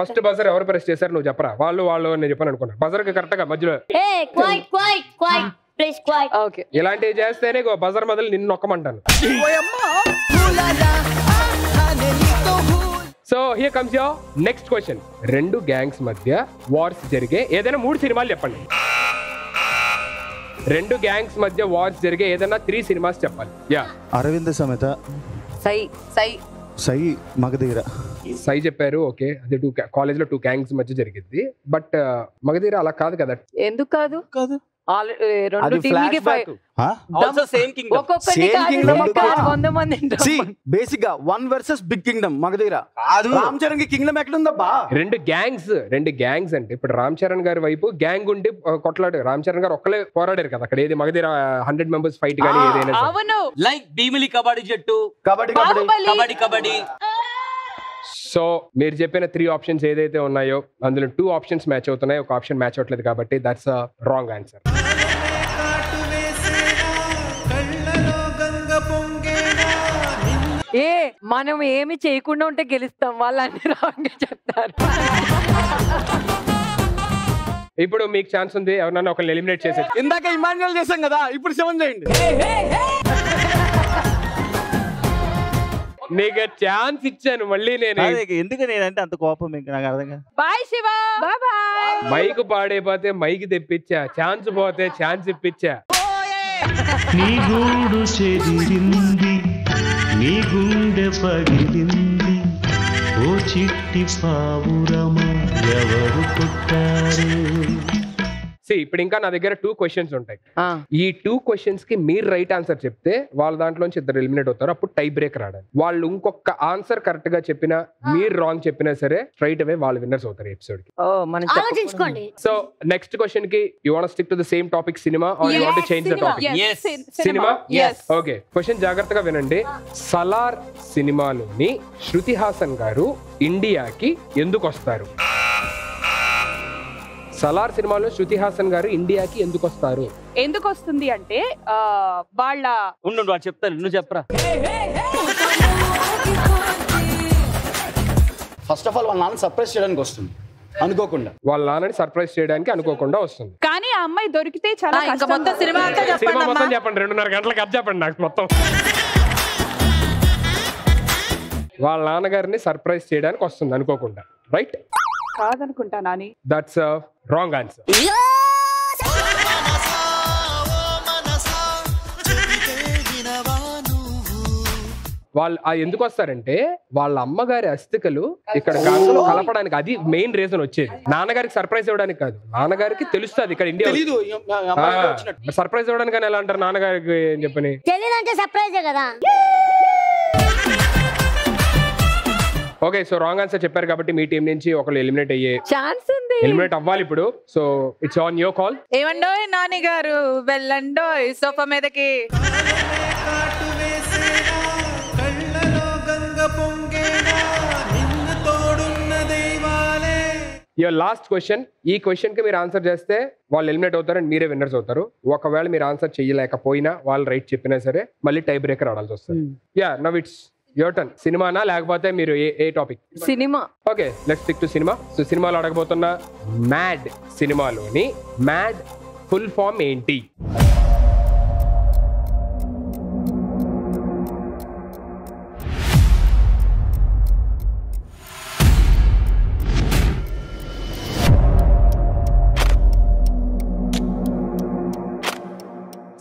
ఫస్ట్ బజర్ ఎవరు ప్రెస్ చేశారు నువ్వు చెప్పరా? వాళ్ళు నేను చెప్పాను అనుకున్నా. బజర్ కి కరెక్ట్ గా మధ్యలో ఇలాంటివి చేస్తేనే బజర్ మొదలు నిన్ను నొక్కమంటాను. So here comes your next question. 2 gangs మధ్య వార్స్ జరిగే ఏదైనా 3 సినిమాలు చెప్పండి. 2 గ్యాంగ్స్ మధ్య వార్స్ జరిగే ఏదైనా 3 సినిమాస్ చెప్పాలి. యా. అరవింద సమేత. సై సై సై మగధీర. సై చెప్పారు. ఓకే, అదే కాలేజ్ లో 2 గ్యాంగ్స్ మధ్య జరిగింది. బట్ మగధీర అలా కాదు కదా. ఎందుకు కాదు? కాదు, రెండు టీంలకి బేసిక్ గా 1 versus big kingdom Magadheera. Ram Charan కి కింగ్డమ్ ఎక్కడుందబ్బా? 2 గ్యాంగ్స్ అంటే ఇప్పుడు రామ్ చరణ్ గారి వైపు గ్యాంగ్ ఉండి కొట్లాడు. రామ్ చరణ్ గారు ఒక్కలే పోరాడారు కదా అక్కడ. ఏది మగధీర 100 మెంబర్స్ ఫైట్ కానీ ఏదైనా. అవును, లైక్ భీమిలి కబడ్డీ జట్టు, కబడ్డీ. సో మీరు చెప్పిన 3 ఆప్షన్స్ ఏదైతే ఉన్నాయో అందులో 2 ఆప్షన్స్ మ్యాచ్ అవుతున్నాయి, ఒక ఆప్షన్ మ్యాచ్ అవ్వట్లేదు కాబట్టి దట్స్ అ రాంగ్ ఆన్సర్. మనం ఏమి చేయకుండా ఉంటే గెలుస్తాం, వాళ్ళు అన్ని రాంగ్ చెప్తారు. ఇప్పుడు మీకు ఛాన్స్ ఉంది, ఎవరన్నా ఒకరిని ఎలిమినేట్ చేసే. ఇందాక ఇమాన్యుయల్ చేసాం కదా, ఇప్పుడు 7 చేయండి. నీకు ఛాన్స్ ఇచ్చాను మళ్ళీ నేను. ఎందుకు నేనంటే అంత కోపం మీకు? నాకు అర్థం కాదు. Bye Shiva. Bye bye. Mike పాడైపోతే మైక్ తెప్పించా, ఛాన్స్ పోతే ఛాన్స్ ఇప్పించా. నీ గూడు చెదిరింది, నీ గుండె పగిలింది, ఓ చిట్టి పావురమా ఎవరు కొట్టారు? ఇప్పుడు ఇంకా నా దగ్గర 2 క్వశ్చన్స్ ఉంటాయి. ఈ 2 క్వశ్చన్స్ కి మీరు రైట్ ఆన్సర్ చెప్తే వాళ్ళ దాంట్లోంచి 2 ఎలిమినేట్ అవుతారు. అప్పుడు టై బ్రేక్ రాడాలి. వాళ్ళు ఇంకొక ఆన్సర్ కరెక్ట్ గా చెప్పినా, మీరు రాంగ్ చెప్పినా సరే స్ట్రైట్ అవే వాళ్ళు విన్నర్స్ అవుతారు ఎపిసోడ్ కి. ఆలోచించుకోండి. సో నెక్స్ట్ క్వశ్చన్ కి you want stick to the same topic cinema or you want to change the topic? Cinema. Okay, question జాగ్రత్తగా వినండి. సలార్ సినిమాలోని శృతి హాసన్ గారు ఇండియాకి ఎందుకు వస్తారు? సలార్ సినిమాలో శృతి హాసన్ గారు ఇండియాకి ఎందుకు వస్తారు? ఎందుకు వస్తుంది అంటే వాళ్ళ చెప్తాను, నువ్వు చెప్పరా. ఫస్ట్ ఆఫ్ ఆల్ వాళ్ళ నాన్న సర్ప్రైజ్ చేయడానికి వస్తుంది అనుకోకుండా. వాళ్ళ నాన్నని సర్ప్రైజ్ చేయడానికి అనుకోకుండా వస్తుంది. కానీ ఆ అమ్మాయి దొరికితే చాలా మొత్తం సినిమా మొత్తం చెప్పండి. 2.5 గంటలకు అది చెప్పండి నాకు మొత్తం. వాళ్ళ నాన్నగారిని సర్ప్రైజ్ చేయడానికి వస్తుంది అనుకోకుండా. రైట్? కాదనుకుంటా నాని. That's wrong answer. వాళ్ళు ఎందుకు వస్తారంటే వాళ్ళ అమ్మగారి అస్థికలు ఇక్కడ గంగలో కలపడానికి, అది మెయిన్ రీజన్ వచ్చేది. నాన్నగారికి సర్ప్రైజ్ ఇవ్వడానికి కాదు, నాన్నగారికి తెలుస్తుంది ఇక్కడ ఇండియా సర్ప్రైజ్ ఇవ్వడానికి. ఎలా అంటారు నాన్నగారికి ఏం చెప్పని? తెలియదంటే సర్ప్రైజే కదా. ఓకే, సో రాంగ్ ఆన్సర్ చెప్పారు కాబట్టి మీ టీం నుంచి ఒకళ్ళు ఎలిమినేట్ అయ్యే ఛాన్స్ ఉంది. ఎలిమినేట్ అవ్వాలి ఇప్పుడు. So it's on your call. ఏమండోయ్ నాని గారు, వెళ్ళండోయ్ సోఫా మీదకి. Your last question. ఈ క్వశ్చన్ కి మీరు ఆన్సర్ చేస్తే వాళ్ళు ఎలిమినేట్ అవుతారు అండ్ మీరే విన్నర్స్ అవుతారు. ఒకవేళ మీరు ఆన్సర్ చేయలేకపోయినా, వాళ్ళు రైట్ చెప్పినా సరే మళ్ళీ టై బ్రేకర్ ఆడాల్సి వస్తుంది. Yeah, now it's your turn. సినిమానా లేకపోతే మీరు ఏ topic? Cinema. Okay, let's stick to cinema. So సినిమాలో అడగబోతున్న మ్యాడ్ సినిమాలోని మ్యాడ్ ఫుల్ ఫామ్ ఏంటి?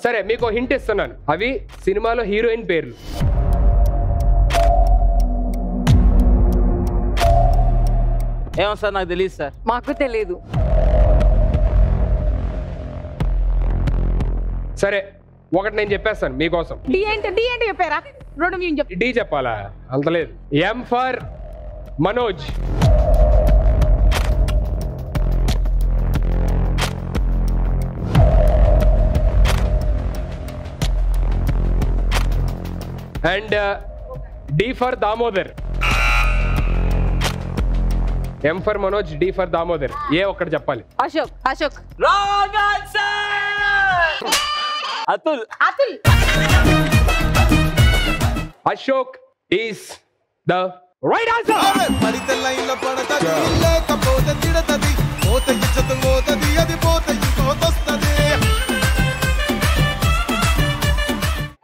సరే, మీకు హింట్ ఇస్తున్నాను. అవి సినిమాలో హీరోయిన్ పేర్లు. ఏమో సార్, నాకు తెలియదు సార్. మాకు తెలియదు. సరే, ఒకటి నేను చెప్పేస్తాను మీకోసం. డి ఏంటి చెప్పారా? 2 మేము చెప్పు. డి చెప్పాలా? అంత లేదు. M for Manoj. And D for Damodar. M for Manoj, D for Damodar. ఏ ఒక్కటి చెప్పాలి. Ashok. Wrong answer. Atul. Ashok is the right answer.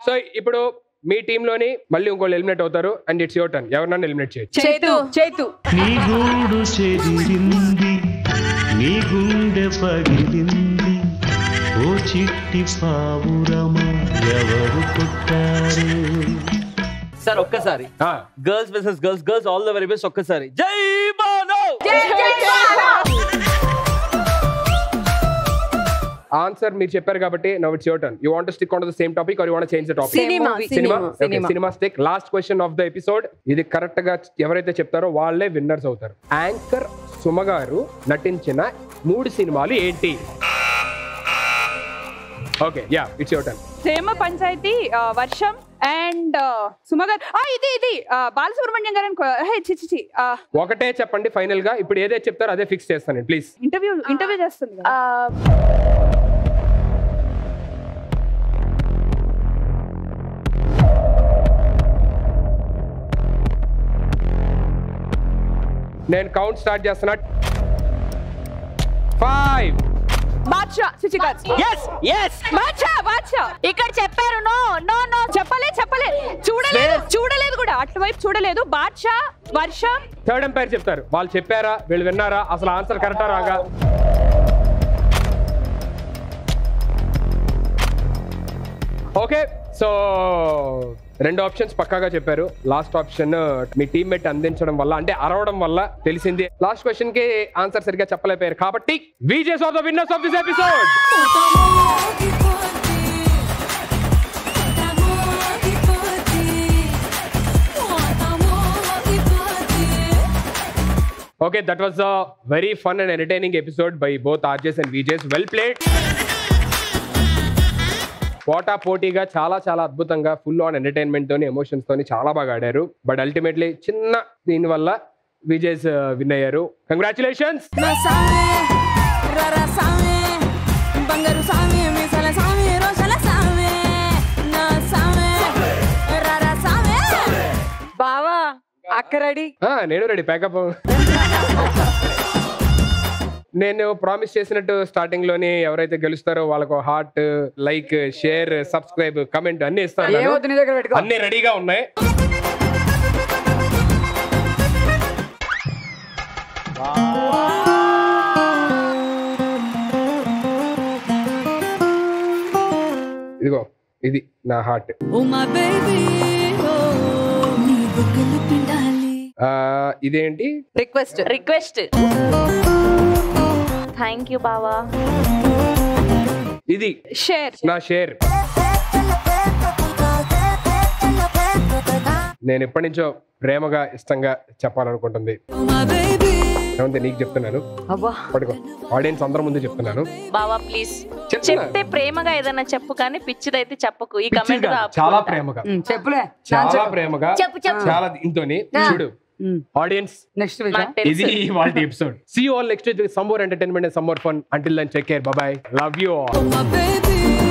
So ఇప్పుడు మీ టీమ్ లోని మళ్ళీ ఇంకోళ్ళు ఎలిమినేట్ అవుతారు అండ్ ఇట్స్ యువర్ టర్న్. ఎవరినన్నా ఎలిమినేట్ చేయొచ్చు. చేతు నీ గూడు చెదిరింది, నీ గుండె పగిలింది, ఓ చిట్టి పావురమా ఎవరు కొట్టారు? సార్ ఒక్కసారి girls versus girls, girls all the very best. ఒక్కసారి జై బాను. ఆన్సర్ మీరు చెప్పారు కాబట్టి now it's your turn. You want to stick on to the same topic or you want to change the topic? Cinema stick. Last question of the episode. ఇది correct గా ఎవరైతే చెప్తారో వాళ్ళే విన్నర్స్ అవుతారు. యాంకర్ సుమ గారు నటించిన 3 సినిమాలు ఏంటి? Okay yeah it's your turn. Prema Panchayathi, Varsham and Suma గారు. ఇది బాలసుబ్రహ్మణ్యం గారు. ఒకటే చెప్పండి ఫైనల్ గా. ఇప్పుడు ఏదైతే చెప్తారో అదే ఫిక్స్ చేస్తాను ప్లీజ్. ఇంటర్వ్యూ చేస్తుంది. నేను కౌంట్ స్టార్ట్ చేస్తున్నా. 5 బాద్షా. ఇక్కడ చెప్పారు. నో నో నో చెప్పలే చూడలేదు కూడా, అటువైపు చూడలేదు. బాద్షా, వర్షం. థర్డ్ ఎంపైర్ చెప్తారు. వాళ్ళు చెప్పారా, వీళ్ళు విన్నారా, అసలు ఆన్సర్ కరెక్టా రాగా? ఓకే సో 2 ఆప్షన్స్ పక్కాగా చెప్పారు. లాస్ట్ ఆప్షన్ మీ టీమ్మేట్ అందించడం వల్ల, అంటే అరవడం వల్ల తెలిసింది. లాస్ట్ క్వశ్చన్ కి ఆన్సర్ సరిగ్గా చెప్పలేకపోయారు కాబట్టి VJs are the winners of this episode. Okay, that was a very fun and entertaining episode by both RJs and VJs. Well played. పోటా పోటీగా చాలా చాలా అద్భుతంగా ఫుల్ ఆన్ ఎంటర్టైన్మెంట్ తోని ఎమోషన్స్ తోని చాలా బాగా ఆడారు. బట్ అల్టిమేట్లీ చిన్న దీని వల్ల విజేస్ విన్ అయ్యారు. కంగ్రాచులేషన్స్. బావా అక్క రెడీ? నేను రెడీ. ప్యాకప్. నేను ప్రామిస్ చేసినట్టు స్టార్టింగ్ లోని ఎవరైతే గెలుస్తారో వాళ్ళకు heart, like, share, subscribe, comment అన్ని ఇస్తాను. అన్ని రెడీగా ఉన్నాయి. ఇదిగో ఇది నా హార్ట్. ఇదేంటి? రిక్వెస్ట్. థ్యాంక్ యూ బావా. ఇది షేర్. నా షేర్. నేను ఎప్పటి నుంచో ప్రేమగా ఇష్టంగా చెప్పాలనుకుంటుంది. నీకు చెప్తున్నాను, పట్టుకో. ఆడియన్స్ అందరి ముందు చెప్తున్నాను. బావా ప్లీజ్ చెప్తే ప్రేమగా ఏదైనా చెప్పు, కానీ పిచ్చిదైతే చెప్పకు. ఈ కమెంట్ చాలా ప్రేమగా చెప్పులే, చాలా ప్రేమగా, చాలా దీంతోని. చూడు ఆడియన్స్, నెక్స్ట్ ఇది వాళ్ళ episode. See you all next week with some more entertainment and some more fun. Until then, take care. Bye bye. Love you all.